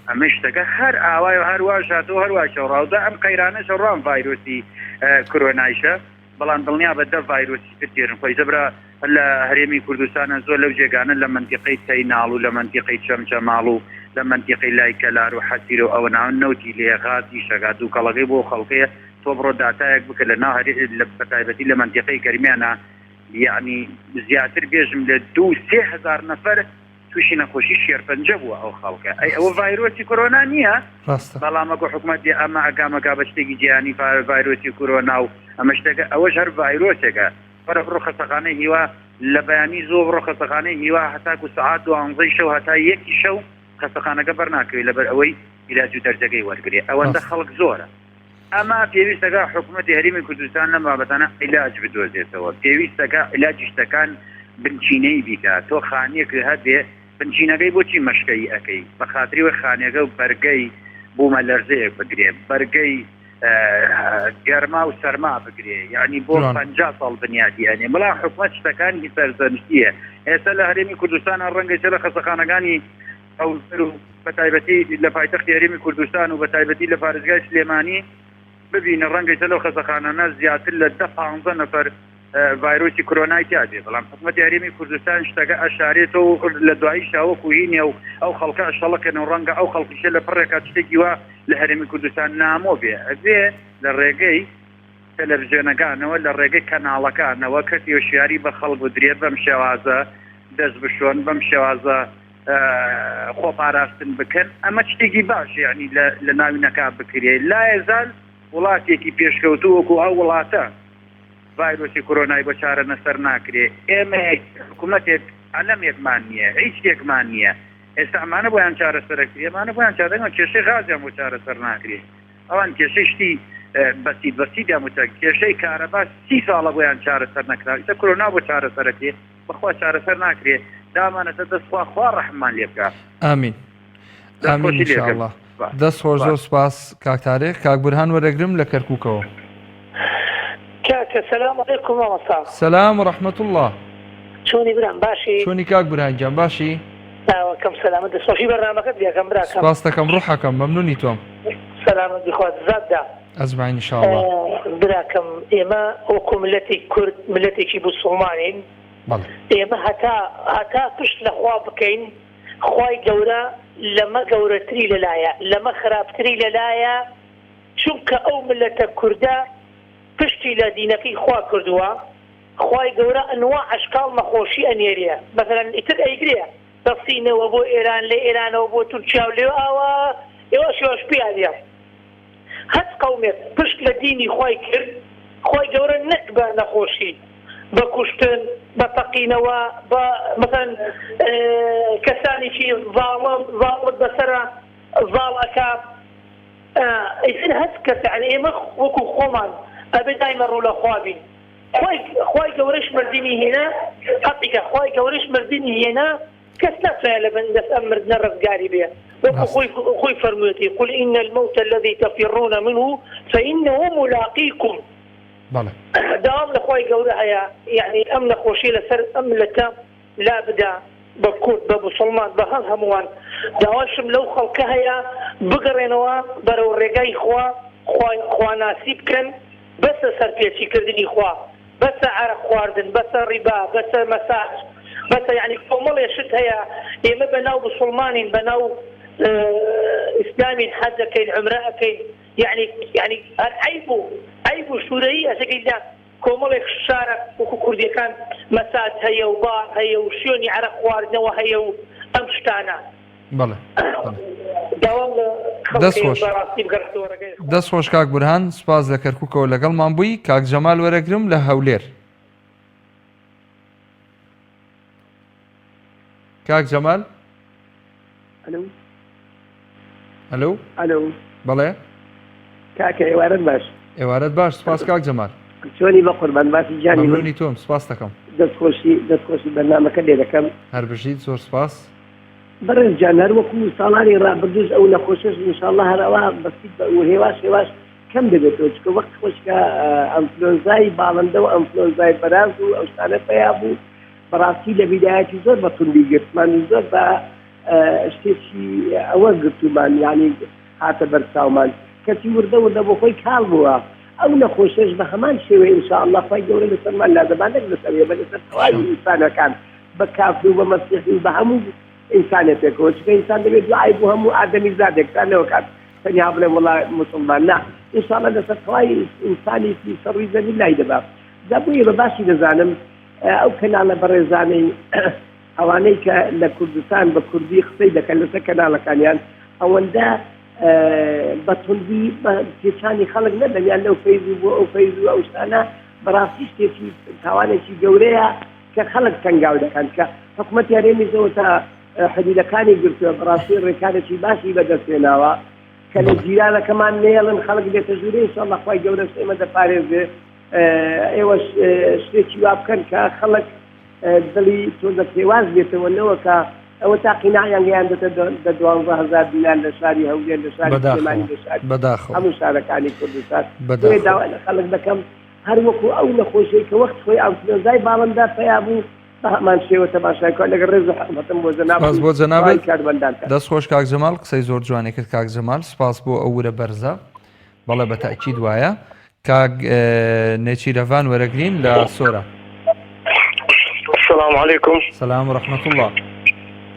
ئەمە شتەکە هەر ئاوای و هەروواش هاتەوە هەروواش ڕاودا ئەم قەیرانەش ڕام ڤایرۆسی کۆرۆنایشە بەڵام دڵنیا بە دە ڤایرۆسی تێرن خۆی زەبرا لە هەرێمی کوردستانە زۆر لەو جێگانە لە منتیقەی تەیناڵ و لە منتیقەی چەمچەماڵ و لە منتیقەی لای کەلار و حەسیر و ئەوە ناون نەوتی لێغازی شەگات و کەڵەکەی بۆ خەڵکەیە تۆ بڕۆ داتایەک بکە لە ناو بەتایبەتی لە منتیقەی کەرمیانە یعنی زیاتر بێژم لە 2-3 نەفەر تووشی نەخۆشی شێرپەنجە بووە ئەو خەڵکە ئەوە ڤایرۆسی کۆرۆنا نییە بەڵامەکە حکوومەتی ئەمە ئەگامەکە بە شتێکی جیهانی ڤایرۆسی کۆرۆنا و ئەمە شتێکە ئەوەش هەر ڤایرۆسێکە بەرە بڕۆ خەستەخانەی هیوا لە بەیانی زۆر بڕۆ خەستەخانەی هیوا هەتاکو سەعات 12 شەو هەتا 1 شەو خەستەخانەکە بەرناکەوێت لەبەر ئەوەی علاج و دەرجەکەی وەرگێ ئەوەندە خەڵک زۆرە ئەما پێویستەکە حکوومەتی هەرێمی کوردستان لەم بابەتانە علاج بدۆزێتەوە پێویستەکە علاجی شتەکان بنچینەی بیکات تۆ خانیەک هەبێ بنچینەکەی بۆچی مەشکەی ئەەکەی بە خااتریوە خانیەکە و بەرگەی بوومە لەرزەیەک بگرێ بەرگەی گەرما و سەرما بگرێ یعنی بۆ 50 ساڵ بنیادی ئەنێ بەڵام حکوومەت شتەکانی سەرزەنشتیە ئێستا لە هەرێمی کوردستان ڕەنگە چە لە خەسەخانەکانی ئەو بە تایبەتی لە پایتەختی هەرێمی کوردستان و بە تایبەتی لە پارێزگای سلێمانی ببینە ڕەنگە چە لەو خەسەخانانە زیاتر لە 10-15 نەفەر ڤایرۆسی کۆرۆنای تیاێ بەڵام حکوومەتی هەرێمی کوردستان شتەکە ئەشارێتەوە لە دوایی شاوەکو هینێ و ئەو خەڵکە ئەشەڵەکەنەوە ڕەنگە ئەو خەڵکیشە لە پڕێکات شتێکی وە لە هەرێمی کوردستان نامۆ بێ ئەبێ لە ڕێگەی تەلەڤیزیۆنەکانەوە لە ڕێگەی کەناڵەکانەوە کەسی هۆشیاری بە خەڵک بدرێ بەم شێوازە دەست بشۆن بەم شێوازە خۆپاراستن بکەن ئەمە شتێکی باش یعنی لە ناوینەکە بکرێ لا ێزال وڵاتێکی پێشکەوتو وەکو ئەو وڵاتە ڤایرۆسی کۆرۆنای بۆ چارە نەسەر ناکرێ ئێمە حکوومەتێک ئەلەمێکمان نییە هیچ شتێکمان نییە ئێستا ئەمانە بۆیان چارەسەرەکرێ ئەمانە بۆیان چارەکەن کێشەی غازیان بۆ چارەسەر ناکرێ ئەوان کێشەی شتی بەسیدیان وتە کێشەی کارەبا 30 ساڵە بۆیان چارەسەر نەکرا ئێستا کۆرۆنا بۆ چارەسەرەکرێ بەخوا چارەسەر ناکرێ دامانەتە دەستخوا خوا ڕەحمان لێ بکات ئامین ئامین ئینشاءالله دەست خۆش زۆر سپاس کاک تارێک کاک بورهان وەرەگرم لە کەرکووکەوە کاکە سەلام عەلەیکوم مامۆستا سەلام و ڕەحمەت الله چۆنی برام باشی چۆنی کاک بورهان گیان باشی کەم سەلامت دەستخۆشی بەرنامەکەت بیاکەم براکەم سپاس دەکەم ڕوحەکەم مەمنونی تۆم سەلامەتی خوات زاددا ئەزمعین ئینشاءالله براکەم ئێمە وەکو ملەتی کورد ملەتێکی بوسڵمانین ئێمە هەتا پشت لەخوا بکەین خوای گەورە لەمە گەورەتری لەلایە لەمە خراپتری لەلایە چونکە ئەو ملەتە کوردە پشتی لە دینەکەی خوا کردووە خوای گەورە ئەنواع ئەشکاڵ نەخۆشی ئەنێریە مەثەڵەن ئیتر ئەیگرێ دەستینەوە بۆ ئێران لە ئێرانەوە بۆ تورکیا و لێ ئاوا ئێوە شێوەش پیادە هەست قەومێت پشت لە دینی خوای کرد خوای گەورە نەک بە نەخۆشی بە کوشتن بە تەقینەوە بە مەثەن کەسانێکی ڤاڵت بەسەرە ڤاڵەکە ئیتر هەست کەس یعنی ئێمە وەکو خۆمان ئەبێ دایمە ڕوو لە خوا بین خوای گەورەش مردنی هێنا حەقیقە خوای گەورەش مردنی هێنا کەس ناتوانێت لە بەندەست ئەم مردنە ڕزگاری بێ وەکو خۆی فەرموویەتی قل إن الموت الذي تفرون منه فإنه ملاقيكم داوام لە خوای گەورە هەیە یعنی ئەم نەخۆشی لەسەر ئەم ملەتە لا بدا بە کورد بە موسڵمان بە هەمووان داواشم لەو خەڵکە هەیە بگەڕێنەوە بەرەو ڕێگای خواناسی بکەن بەسە سەرپێچیکردنی خوا بەسە عەرق خواردن بەسە ڕیبا بەسە مەساج بەسە یعنی کۆمەڵێ شت هەیە ئێمە بەناو موسڵمانین بەناو ئیسلامین حەج دەکەین عومرە ئەکەین یعنی عیب و شوورەیی ئەسەکەیدا کۆمەڵێک شارە وەکو کوردیەکان مەساج هەیە و بار هەیە و شوێنی عەرق خواردنەوە هەیە و ئەم شتانە دەست خۆش کاک بورهان سپاس لە کەرکووکەوە لەگەڵمان بووی کاک جەمال وەرەگرم لە هەولێر کاک جەمال ئەلو بەڵێ کاکە ئێوارەت باش ئێوارەت باش سپاس کاک جەمال چۆنی بە قوربان باسی جانی مەمنونی تۆم سپاس دەکەم دەستخۆشی بەرنامەکە لێ دەکەم هەر بژیت زۆر سپاس بەڕێز جان هەر وەکو ساڵانی ڕابردووش ئەو نەخۆشیش ئینشاءالله هەرەوە بەسیت و هێواش کەم دەبێتەوە چکە وەخت خۆشکە ئەنفلۆنزای باڵندە و ئەنفلۆنزای بەراز و ئەو شتانە پیا بوو بەڕاستی لە بیدایەتی زۆر بە توندی گرتمان و زۆر بە شتێکی ئەوە گرتومان یعنی هاتە بەرچاومان کەسی وردە بۆ خۆی کاڵ بووە ئەو نەخۆشیش بە هەمان شێوەیە ئینشاءالله خوای گەورە لەسەرمان لازەمانێک لەسەوێ بە لەسەر تەواوی ئینسانەکان بە کافر و بە مەسیحی و بە هەموو ئینسانێتێکەوە چکە ئینسان دەبێت دوعای بۆ هەموو ئادەمی زادێکتان لەوە کات تەنیا بڵێ وەڵای مسلمان نا ئینشاءالله لەسەر تەواوی ئینسانێکی سەڕووی زەوی لای دەبا دا بۆیە بە باشی دەزانم ئەو کەناڵە بەڕێزانەی ئەوانەی کە لە کوردستان بە کوردی قسەی دەکەن لەسەر کەناڵەکانیان ئەوەندە بە توندی پێچانی خەڵک نەدەمیان لەو فەیز بۆ ئەو فەیز و ئەو شتانە بەڕاستی شتێکی تاوانێکی گەورەیە کە خەڵک تەنگاو دەکەن کە حکوومەتی هەرێمی زەوە تا حدودەکانی گرتووە بەڕاستی ڕێکارێکی باشی بەدەستێناوە کە لە جیرانەکەمان نێڵن خەڵک دێتە ژوورێ ئینشاءالله خوای گەورە ئێمە دەپارێزێ ئێوە شتێکی وا بکەن کە خەڵک دڵی تۆ دە پێواز بێتەوە نەوە کە ئەوە تا قیناعیان گەیاندێتە 12,000 دینار لە شاری هەولێر لە شاری سلێمانی لە شاری هەموو شارەکانی کوردستان داوای لە خەڵک دەکەم هەر وەکو ئەو نەخۆشیی کە وەخت خۆی ئەنفلۆنزای باڵندا پیا بوو هەمان شێوە تەماشای کە لەگەڵ ڕێز و حرمەتم بۆ جەناب دەست خۆش کاک جەمال قسەی زۆر جوانێک کرد کاک جەمال سپاس بۆ ئەو ورە بەرزە بەڵێ بە تاکید وایە کاک نێچیرەڤان وەرەگرین لە سۆرە. السلام عليكم. سلام ورحمة الله.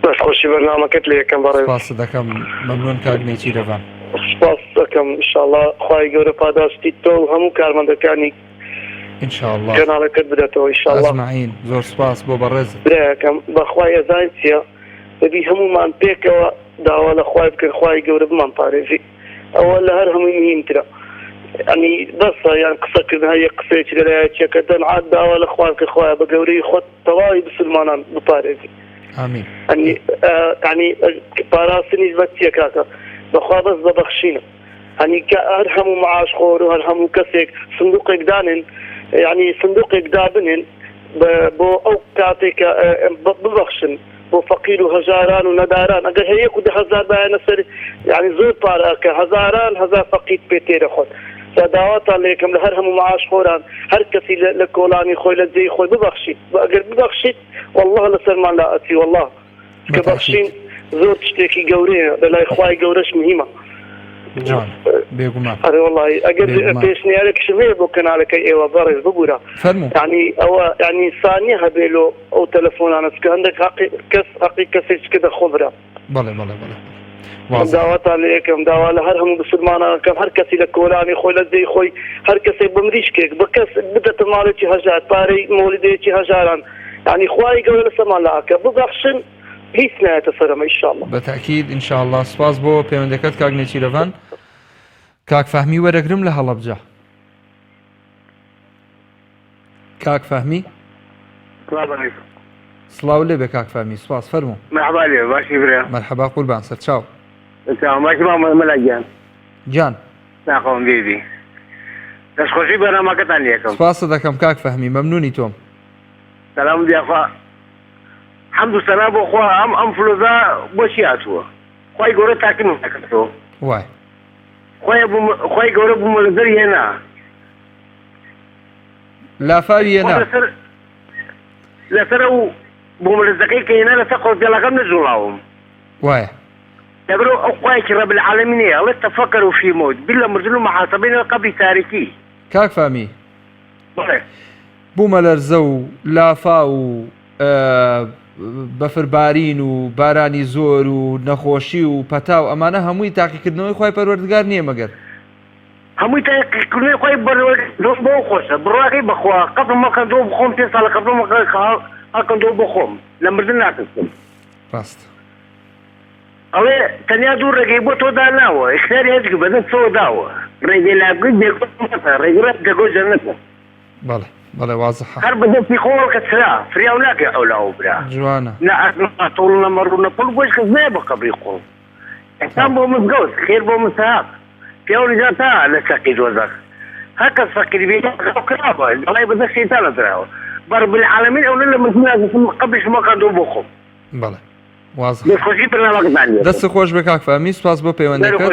بس خوشي برنامجك لي كم برا. سپاس دەکەم مەمنون کاک نێچیرەڤان. سپاس دەکەم إن شاء الله خوای گەورە پاداشتی تۆ و هەموو کارمەندەکانی إن شاء الله کەناڵەکەت بدەتەوە إن شاء الله. ئەزمعین زۆر سپاس بۆ بەڕێز. برایەکەم بەخوای ئەزان چییە دەبی هەمومان پێکەوە داوا لە خوای بکرد خوای گەورە بمان پارێزی ئەوە لە هەر هەمووی مهمترە. يعني بس يعني قصة هي قصة كذا كذا عاد دعوة الأخوان كإخوان بجوري خد طوائف بسلمان ببارزي. آمين. يعني باراسني بتشي كذا بخوا بس ببخشينا. يعني كأرهم معاش خور وأرهم كسيك صندوق إقدانن يعني صندوق إقدابنن بو أوقاتك ببخشن بو فقير وهزاران ونداران أجل هي كده هزار بينسر يعني زود بارك هزاران هزار فقير بيتير خد. دعوات عليكم لهر هم معاش خوران هر كسي لكولاني خوي لزي خوي ببخشي بقدر ببخشي والله لسلمان لا أتي والله كبخشين زور تشتكي جوريه بلا إخوائي جورش مهمة جان بيقوم أنا والله أقدر بيشني عليك شوية بكن عليك أيوة بارز بقولها يعني أو يعني ثانية هبيلو أو تلفون أنا عندك حقيقة كده خبرة بله دعوات عليكم دعوة لهرهم بسلمانا كم هر كسي لكولاني خوي لزي خوي هر كسي بمريش كيك بكس بدت مالتي هجات باري مولديتي هجاران يعني خواي قبل السمان لعك ببخشن هيس نهاية السلام إن شاء الله. بالتأكيد إن شاء الله سپاس بو پەیوەندەکەت کاک نێچیرەڤان کاک فەهمی وەرەگرم لە هەڵەبجە. کاک فەهمی سڵاو لێ بێ کاک فەهمی سپاس فەرموو. مرحبا لێ باشی برێ. مەرحەبا قوربان سەرچاو. ماشي مەلا جان ناخۆم بێبی دەستخۆشی بەرنامەکەتان لێکم. سپاس دەکەم کاک فەهمی مەمنونی تۆم. سلام دیاخوا حەمد و سەنا بۆ خوا ئەم فلۆزا بۆچی هاتووە خوای گەورە تاکن نەکردەوە وای خوای گەورە بوومە لەسەر هێنا لافاوی هێنا لەسەر ئەو بوومەلەزەکەی کە هێنا لەسەر قۆزگەڵەکەم نەجوڵاوم وایە دەبرۆ ئەو خوایەکی رەب العالەمین هەیە ئەڵێ تەفەکەروا فی الموت بلا مرجل و محاسبەین القبر تاریکی. کاک فەهمی بەڵێ بوومە لەرزە و لافا و بەفربارین و بارانی زۆر و نەخۆشی و پەتاو ئەمانە هەمووی تاقیکردنەوەی خوای پەروەردگار نییە مەگەر هەمووی تاقیکردنەوەی خوای بەڕێوەردگار بۆ خۆشە بڕواکەی بەخوا قەتم مەکەندەوە بخۆم 5 ساڵە قەتم ئەکەندەوە بخۆم لە مردن ناکەستم ڕاست ئەوێ تەنیا دوو ڕێگەی بۆ تۆ داناوە ئیختیاری هەچ بەدەست تۆ داوە ڕێگەی لاگوی بێکۆمەتە ڕێگەڕەت دەگۆ جەنەتە. بەڵێ وازە هەر بەدەستی خۆڵ کە چرا فریاو ناکە ئەو لاوە برا جوانە نەتۆڵ نەمەڕوو نەپڵ بۆش کەس نایە بە قەبری خۆڵ ئەحسان بۆ مزگەوت خێر بۆ مساق پیاو نجات تا لە سەقی دۆزەخ هەر کەس فەقیری بێت کراوە دەڵای بەدەست شەیتانە دراوە بەرب العالەمین ئەو لە مردن نازەسم قەبری شما کەندەوە بۆ خۆم. بەڵێ وازە دەستخۆشی بەرنامەکەتان لێ دەست خۆش بێ کاک فەهمی سپاس بۆ پەیوەندەکەت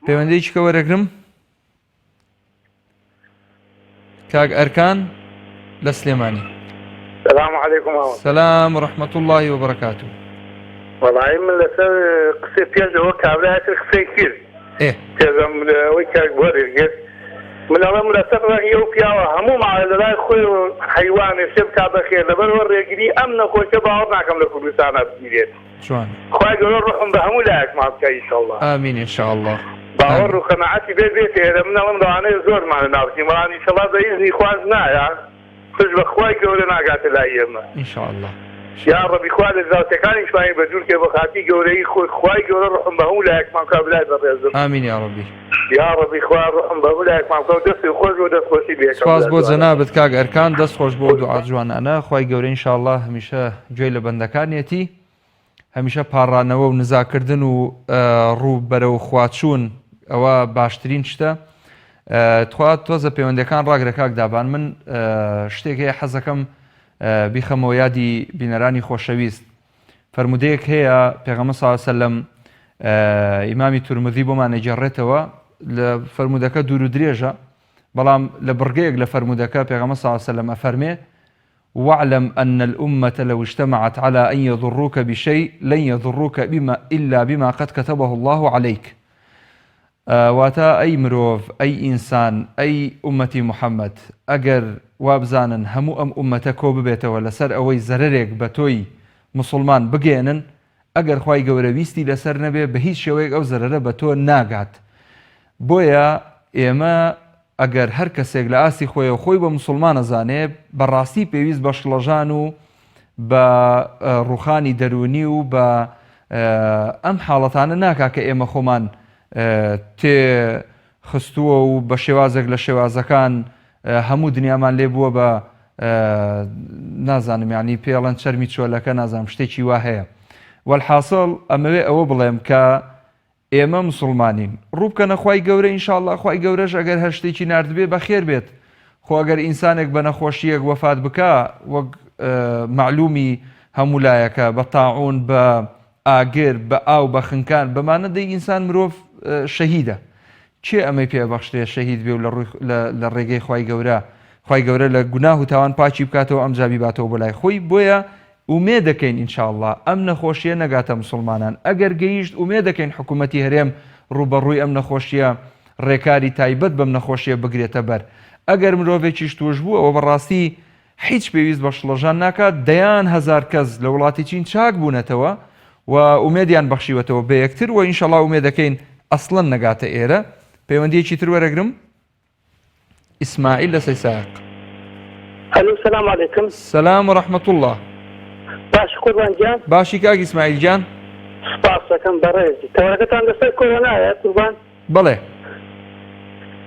پەیوەندەیەکی کە وەرەگرم کاک ئەرکان لە سلێمانی. السلام عليكم. سلام ورحمة الله وبركاته. والله من لسه قصة بيجي هو كابلها قصة كثير. إيه. كذا من ويكاك بوري من أمام لسه رأيه فيها همو مع لا خوي حيوان يشوف كابل خير لبر وري جدي أمنا خوي شباب ناكم لكم بسانة بيجي. شلون؟ خوي يقولون روحهم بهمو لاك معك إن شاء الله. آمين إن شاء الله. باور وقناعتي بيتي هذا من أمام أنا زور مع الناس مران إن شاء الله بإذن إخواننا يا. خش بخواي قولنا قاتل الأيام إن شاء الله يا ربي خوال الذات كان شوي بدون كيف خاتي قولي خواي قول روحهم بهولاك ما كابلات بالرزق آمين يا ربي يا ربي خوال روحهم بهولاك ما كاب دس خوش ودس خوشي بيك سپاس بۆ جەنابەت کاک ئەرکان دەست خۆش بۆ دوعا جوانانە خوای گەورە ئین شاء الله هەمیشە گوێی لە بەندەکانیەتی هەمیشە پاڕانەوە و نزاکردن و ڕوو بەرەو خواچوون ئەوە باشترین شتە. توات تۆزە پەیوەندەکان ڕاگرە کاک دابان من شتێک هەیە حەزەکەم بیخەمەوە یادی بینەرانی خۆشەویست. فەرمودەیەک هەیە پێغەمبەر صلی الله علیه و سەلەم ئیمامی تورمذی بۆمان نەجێڕێتەوە لە فەرمودەکە دوور و درێژە بەڵام لە بڕگەیەک لە فەرمودەکە پێغەمبەر صلی الله علیه و سەلەم ئەفەرمێ واعلم أن الأمة لو اجتمعت على أن يضروك بشيء لن يضروك إلا بما قد كتبه الله عليك. واتا أي مروف أي إنسان أي أمتي محمد أجر وابزانا همو أمتكو ببيته ولا سر أوي زررك بتوي مسلمان بگێنن ئەگەر خوای گەورە ویستی لەسەر نەبێ بە هیچ شێوەیەک ئەو زەرەرە بە تۆ ناگات. بۆیە ئێمە ئەگەر هەر کەسێک لە ئاسی خۆی خۆی بە مسلمان ئەزانێ بەڕاستی پێویست بە شڵەژان و بە ڕوخانی دەرونی و بە ئەم حاڵەتانە ناکا کە ئێمە خۆمان تێ خستووە و بە شێوازێک لە شێوازەکان هەموو دنیامان لێ بووە بە نازانم یعنی پێڵەن چەرمی چۆلەکە نازانم شتێکی وا هەیە. والحاصل ئەمەوێ ئەوە بڵێم کە ئێمە مسلمانین ڕووبکەنە خوای گەورە ئینشاءالله خوای گەورەش ئەگەر هەر شتێکی ناردبێ بەخێر بێت. خۆ ئەگەر ئینسانێک بە نەخۆشیەک وەفات بکە وەک معلومی هەموو لایەکە بە تاعون بە ئاگر بە ئاو بە خنکان بەمانە دەی ئینسان مرۆڤ شەهیدە. چێ ئەمەی پێبەخشتێ شەهید بێ و لە ڕێگەی خوای گەورە خوای گەورە لە گوناه و تاوان پاچی بکاتەوە ئەم جا بیباتەوە بۆ لای خۆی. بۆیە ئومێ دەکەین ئینشاءالله ئەم نەخۆشیە نەگاتە مسلمانان. ئەگەر گەیشت ئومێ دەکەین حکوومەتی هەرێم ڕوبەڕووی ئەم نەخۆشیە ڕێکاری تایبەت بەم نەخۆشیە بگرێتە بەر. ئەگەر مرۆڤێکیش توش بوو ئەوە بەڕاستی هیچ پێویست بە شڵەژان ناکات. دەیان هەزار کەس لە وڵاتی چین چاک بوونەتەوە و ئومێدیان بەخشیوەتەوە بە یەکتر و ئینشاءالله ئومێ دەکەین ئەسڵەن نەگاتە ئێرە. پەیوەندیەکی تر وەرەگرم. ئیسماعیل لە سەیساق. الو السلام عليكم. سلام ورحمة الله. باش قربان جان. باشی کاک ئیسماعیل جان. سپاسەکەم بەڕێزی تەوەرەکەتان لەسەر کۆرۆنایە قوربان. بەڵێ.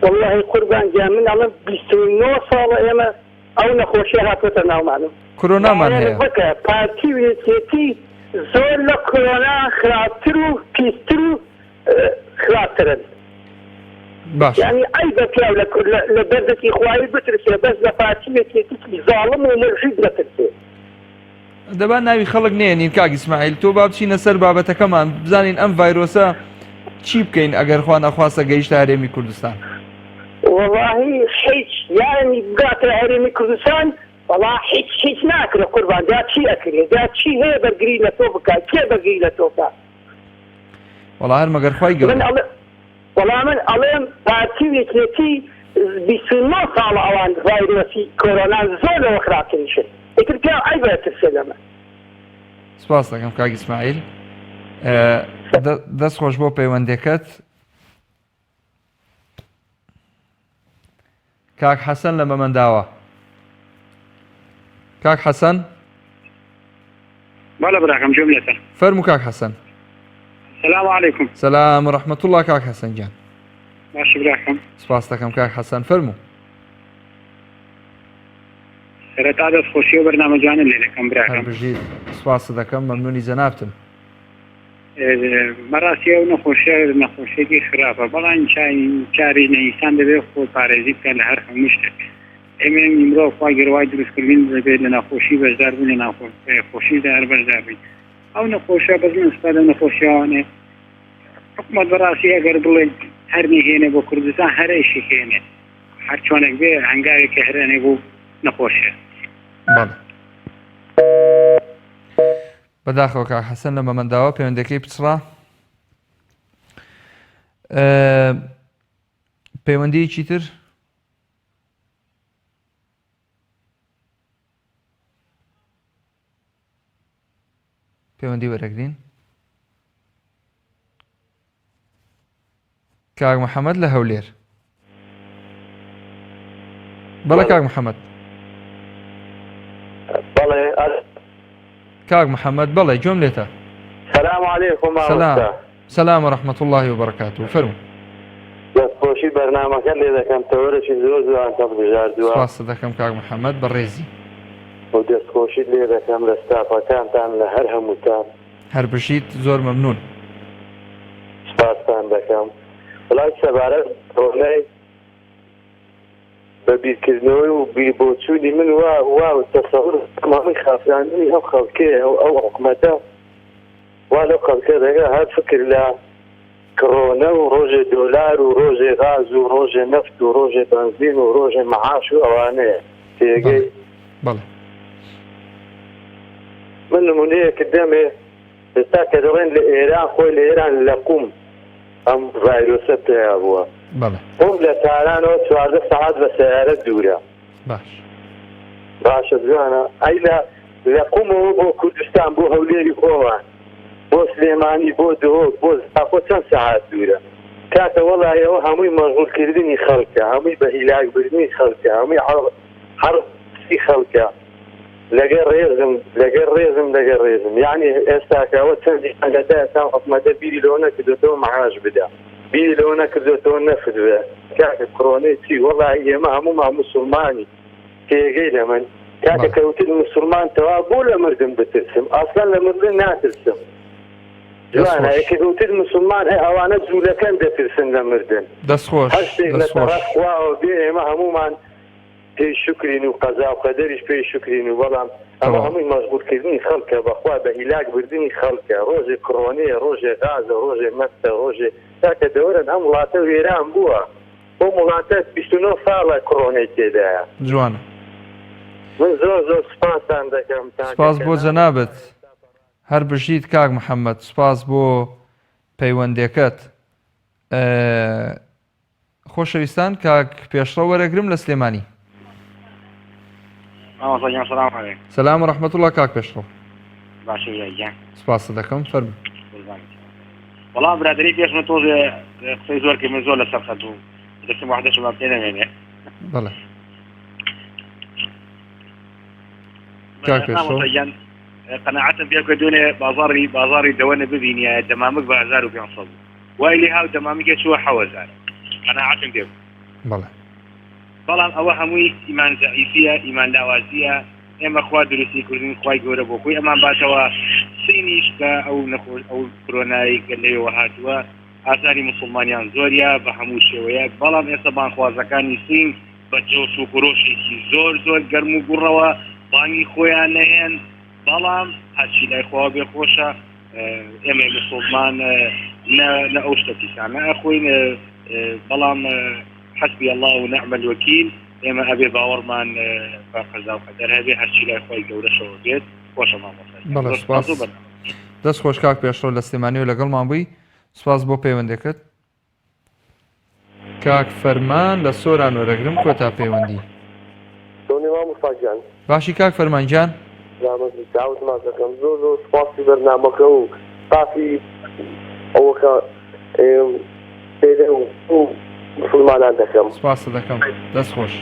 والله قوربان جان من ئەڵێم 29 ساڵە ئێمە ئەو نەخۆشیە هاتوۆتە ناومانم. کۆرۆنامان هەیە. پارتی و یەکێتی زۆر لە کۆرۆنا خراپتر و پیستر و خراپترن. باش. يعني أي بكاو لبردك إخواني بترسي بس لفاتية كي ظالم ومرشد بترسي. دەبا ناوی خەڵک نێنین کاک ئیسماعیل تۆ با بچینە سەر بابەتەکەمان بزانین ئەم ڤایرۆسە چی بکەین ئەگەر خوا نەخواستە گەیشتە هەرێمی کوردستان. والله هیچ يعني بقاتە هەرێمی کوردستان والله هیچ ناکرێ قوربان دا چی ئەکرێ دا چی هەیە بەرگری لە تۆ بکات کێ بەرگری لە تۆ بکات. وەڵا هەر مەگەر خوای گەورە والله من ئەڵێم پارتی و یەکێتی 29 ساڵە ئەوان ڤایرۆسی کۆرۆنا زۆر لەوە خراپتریشن. ئیتر پێ ئەی بەترسێ لەمە. سپاس دەکەم کاک ئیسماعیل. دەست خۆش بۆ پەیوەندەکەت. کاک حەسەن لە مەمەنداوە. کاک حەسەن. بەڵێ براکەم جۆم لێتە. فەرموو کاک حەسەن. السلام عليكم. سلام ورحمة الله كاك حسن جان. ماشي براكم. سپاس دەکەم کاک حەسەن فەرموو. سەرەتا دەستخۆشی و بەرنامەجانە لێ دەکەم براکەم. هەربژیت سپاس دەکەم مەمنونی جەنابتم. بەڕاستی ئەو نەخۆشیێکی خراپە بەڵام چاری نەئینسان دەبێت خۆ پارێزی بکات لە هەر هەموو شتێک. ئێمە مرۆڤ خوا گەڕوای دروستکردین دەبێت لە نەخۆشی بەشدار بوون لە نەخۆشیدا هەر بەشدار بین. ئەو نەخۆشیە بەس من سپادە نەخۆشییانێ حکومەت بەڕاستی ئەگەر بڵێن هەر نهێنێ بۆ کوردستان هەرێشی هێنێ هەر چۆنێک بێ هەنگاوێکی هەرێنێ بۆ نەخۆشیە. بەڵێ. بەداخەوە کاک حەسەن لە مەمەنداوە پەیوەندەکەی پچڕا. پەیوەندیەکی تر. پەیوەندی وەرەگرین. کاک محەممەد لە هەولێر. بەڵێ کاک محەممەد. کاک محەممەد بەڵێ جۆم لێتە. سلام علیکم. سلام ورحمة الله وبركاته. فەرموو. دەستخۆشی بەرنامەکە لێ دەکەم تەوەرەشی زۆر جوانتە بژاردووە. سپاس دەکەم کاک محەممەد بەڕێزی. و دەستخۆشی لێ دەکەم لە ستافەکانتان لە هەر هەمووتان. هەر بشیت زۆر مەمنون. سپاستان دەکەم وڵای سەبارەت ڕۆژنای بە بیرکردنەوەی و بیربۆچوونی من وا تەسەوڕ تەمامی خافراندنی ئەو خەڵکەیە ئەو حکومەتە وا لەو خەڵکە دەگا هەر فکر لە کڕۆنە و ڕۆژێ دۆلار و ڕۆژێ غاز و ڕۆژێ نەفت و ڕۆژێ بنزین و ڕۆژێ مەعاش و ئەوانەیە تێگەی من نمونەیەکە دەمێ ئێستا کە دەڵێن لە ئێران خۆی لە ئێران لە قوم ئەم ڤایرۆسە پێیا بووە قوم لە تارانەوە 14 سەعات بە سەیارە دوورە باشە جوانە ئەی لە قومەوە بۆ کوردستان بۆ هەولێری خۆوان بۆ سلێمانی بۆ دهۆک بۆ زاخۆ چەند سەعات دوورە کاتە وەڵایەوە هەمووی مەشغوڵکردنی خەڵکە هەمووی بە هیلاکبردنی خەڵکە هەمووی هەڕسی خەڵکە لەگەر ڕێزم یعنی ئێستاکەوە چەندی ئەنگەدایە تا حکومەتە بیری لەوە نەکردوێتەوە مەعاش بدە بیری لەوە نەکردوێتەوە نەفت بێ کاتە کڕۆنەی چی وەڵای ئێمە هەموومان موسڵمانی تێگەی لە من کاتە کەوتن موسڵمان تەوا بۆ لە مردن بترسم ئاسان لە مردن ناترسم جوانە یەکە کەوتن موسڵمان ئەوانە جوولەکەن دەترسن لە مردن هەر شتێک لە تەڕەف خواوە بێ ئێمە هەموومان پێی شکرین و قەزا و قەدەریش پێی شکرین و بەڵام ئەمە هەمووی مەشغوڵکردنی خەڵکە بەخوا بە هیلاک بردننی خەڵکە ڕۆژێ کڕۆنەیە ڕۆژێ غازە ڕۆژێ مەستە ڕۆژێ تاکە دەورن ئەم وڵاتە وێران بووە بۆ وڵاتە 29 ساڵە کڕۆنەی تێدایە جوانە من زۆر سپاسان دەکەم سپاس بۆ جەنابەت هەر بژیت کاک محەممەد سپاس بۆ پەیوەندێکەت خۆشەویستان کاک پێشڕە وەرەگرم لە سلێمانی سلام و رحمت الله کاک پێشڕۆ سپاس دەکەم فەرموو وەڵام برادری پێشمە تۆزێ قسەی زۆر کە من زۆر لەسەر خەت و دەستم وحدەشم پێ نەمێنێ بەڵێ کاک پێشڕۆ قەناعەتم پێ کردوونێ بازاری دەوەنە ببینیە دەمامک بە 1500 وای لێ هاو دەمامکێ چووە 7000 قەناعەتم پێ بەڵێ بەڵام ئەوە هەمووی ئیمان زەعیفیە ئیمان لاوازیە ئێمە خوا دروستی کوردین خوای گەورە بۆ خۆی ئەمان باتەوە سینیش کە ئەو کۆرۆنایی کە لێەوە هاتووە ئازاری موسڵمانیان زۆریە بە هەموو شێوەیە بەڵام ئێستا بانخوازەکانی سین بە جۆش و کوڕۆشێکی زۆر گەرم و گوڕەوە بانی خۆیان نەهێن بەڵام هەرچی لای خوا بێ خۆشە ئێمە موسڵمان لە ئەو شتەتیسانە ئەخۆین بەڵام حسبي الله ونعم الوكيل ئێمە ئەبێ باوەڕمان بە قەزا و قەدەر هەبێ هەرچی لای خۆی گەورەشەوە بێت خۆشە مامۆستا دەست خۆش کاک پێشڕۆ لە سلێمانی و لەگەڵمان بووی سپاس بۆ پەیوەندەکەت کاک فەرمان لە سۆران وەرەگرم کۆتا پەیوەندی باشی کاک فەرمانجان داوتمان دەکەم زۆر سپاسی بەرنامەکە و سپاسی ئەوەکە پێدە و مسلمانان دەکەم سپاس دەکەم دەست خۆش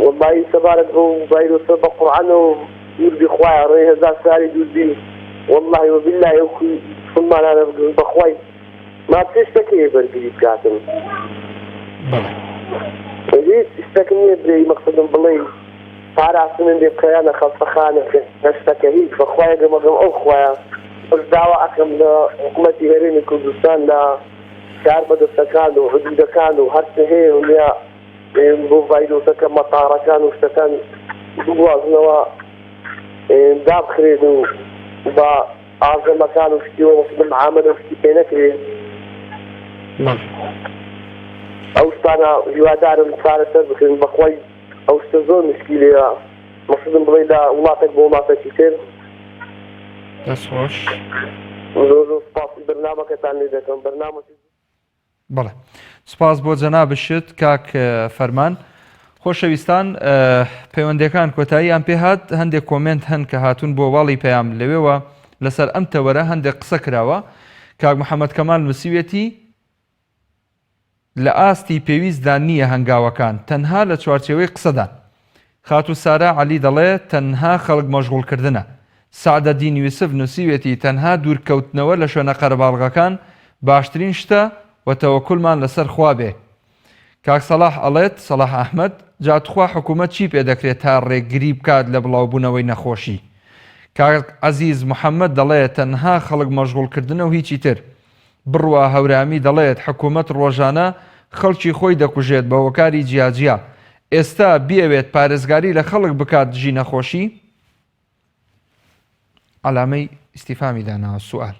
وڵی سەبارەت بۆ ڤایرۆسە بە قورعان و دووردی خوایە ڕێ 1000 ساڵی دووردی والله وبالله مسلمانانە بەخوای ما پێ شتەکەیە بەرگری بکاتم هیچ شتێک نییە برێ مەقسەدم بڵێ پاراستنم لێ بکەیانە خەڵفەخانێک شتەکە هیچ بەخوایە گەمەگەم ئەو خوایە داوا ئەکەم لە حکوومەتی هەرێمی کوردستان لە کار بەدەستەکان و حدودەکان و هەرچە هەیە ونیا بۆ ڤایرۆسەکە مەتاڕەکان و شتەکان بوازنەوە دابخرێن و بە ئاژەمەکان و شتیەوە مسلم عامل و شتی پێ نەکرێن ئەو شتانە هیوادارم چارەسەر بکەن بەخوای ئەو شتە زۆر مشکیلەیە مەقصودم بڵێ لە وڵاتێک بۆ وڵاتێکی تر دەست خۆش زۆر سپاسی بەرنامەکەتان لێ دەکەم بەرنامەی بەڵێ سپاس بۆ جەنابشت کاک فەرمان خۆشەویستان پەیوەندەکان کۆتاییان پێ هات هەندێک کۆمنت هەن کە هاتوون بۆ واڵی پەیام لەوێوە لەسەر ئەم تەوەرە هەندێک قسە کراوە کاک محەممەد کەمال مسیوێتی لە ئاستی پێویستدا نییە هەنگاوەکان تەنها لە چوارچێوەی قسەدان خاتو سارا عەلی دەڵێ تەنها خەڵک مەشغوڵکردنە سعدەدین یوسف نووسیوێتی تەنها دوورکەوتنەوە لە شوێنە قەرەباڵغەکان باشترین شتە و تەوەکولمان لەسەر خوا بێ کاک سەلاح ئەڵێت سەلاح ئەحمەد جاتخوا حکوومەت چی پێ دەکرێت تا ڕێگری بکات لە بڵاوبوونەوەی نەخۆشی کاک عەزیز محەممەد دەڵێت تەنها خەڵک مەشغوڵکردنە و هیچی تر بڕوە هەورامی دەڵێت حکوومەت ڕۆژانە خەڵکی خۆی دەکوژێت بە هۆکاری جیاجیا ئێستا بیاوێت پارێزگاری لە خەڵک بکات دژی نەخۆشی علامەی ئیستیفامی داناوە سوال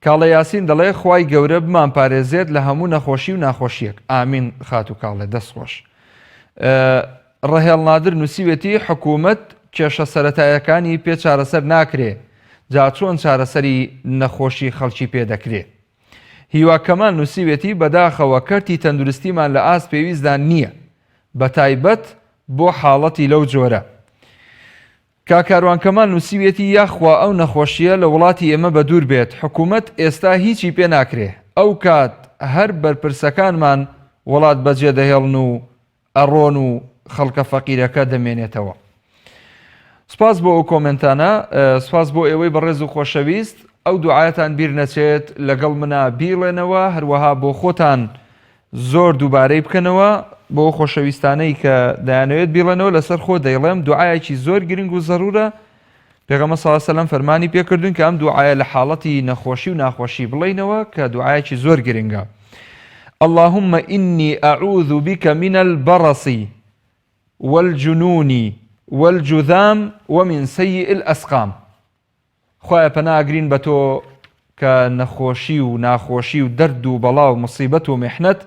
کاڵە یاسین دەڵێ خوای گەورە بمان پارێزێت لە هەموو نەخۆشی و ناخۆشیەک ئامین خات و کاڵێ دەستخۆش ڕەهێڵ نادر نووسیوێتی حکوومەت کێشە سەرەتایەکانی پێ چارەسەر ناکرێ جا چۆن چارەسەری نەخۆشی خەڵکی پێدەکرێت هیوا کەمان نووسیوێتی بەداخەوە کەرتی تەندروستیمان لە ئاست پێویستدان نییە بە تایبەت بۆ حاڵەتی لەو جۆرە کاکاروانکەمان نووسیوێتی یاخوا ئەو نەخۆشیە لە وڵاتی ئێمە بە دوور بێت حکوومەت ئێستا هیچی پێ ناکرێ ئەو کات هەر بەرپرسەکانمان وڵات بەجێ دەهێڵن و ئەڕۆن و خەڵکە فەقیرەکە دەمێنێتەوە سپاس بۆ ئەو کۆمنتانە سپاس بۆ ئێوەی بەڕێز و خۆشەویست ئەو دوعایەتان بیر نەچێت لەگەڵ منە بیڵێنەوە هەروەها بۆ خۆتان زۆر دووبارەی بکەنەوە بۆ خۆشەویستانەی کە دەیانەوێت بیڵێنەوە لەسەر خۆ دەیڵێم دوعایەکی زۆر گرنگ و زەرورە پێغەمبەر صلی الله علیه و سلم فەرمانی پێکردوون کە ئەم دوعایە لە حاڵەتی نەخۆشی و ناخۆشی بڵێنەوە کە دوعایەکی زۆر گرنگە اللهم إني أعوذ بك من البرص والجنون والجذام ومن سيء الأسقام خوایە پەناگرین بە تۆ کە نەخۆشی و ناخۆشی و دەرد و بەڵا و مصیبەت و میحنەت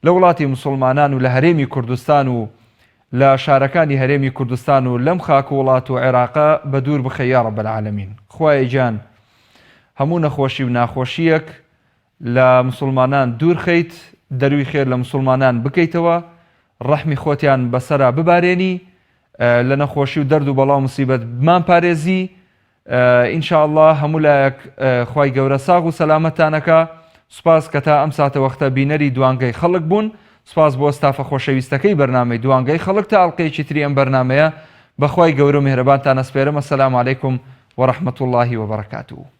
لە وڵاتی مسلمانان و لە هەرێمی کوردستان و لە شارەکانی هەرێمی کوردستان و لەم خاک و وڵات و عێراقە بە دوور بخەی یا رب العالمین خوایە گیان هەموو نەخۆشی و ناخۆشیەک لە مسلمانان دوور خەیت دەروی خێر لە مسلمانان بکەیتەوە ڕەحمی خۆتیان بەسەرا ببارێنی لە نەخۆشی و دەرد و بەڵا و مصیبەت بمان پارێزی ئینشاءالله هەموو لایەک خوای گەورە ساغ و سەلامەتانەکە سپاس کە تا ئەم ساتە وەختە بینەری دوانگەی خەڵک بوون سپاس بۆ ستافە خۆشەویستەکەی بەرنامەی دوانگەی خەڵک تا ئەڵلقەیەکی تری ئەم بەرنامەیە بەخوای گەورە و میهرەبانتان ئەسپێرم ئەسەلام عەلەیکوم وەڕەحمەتوڵڵاهی وبەرەکاتوه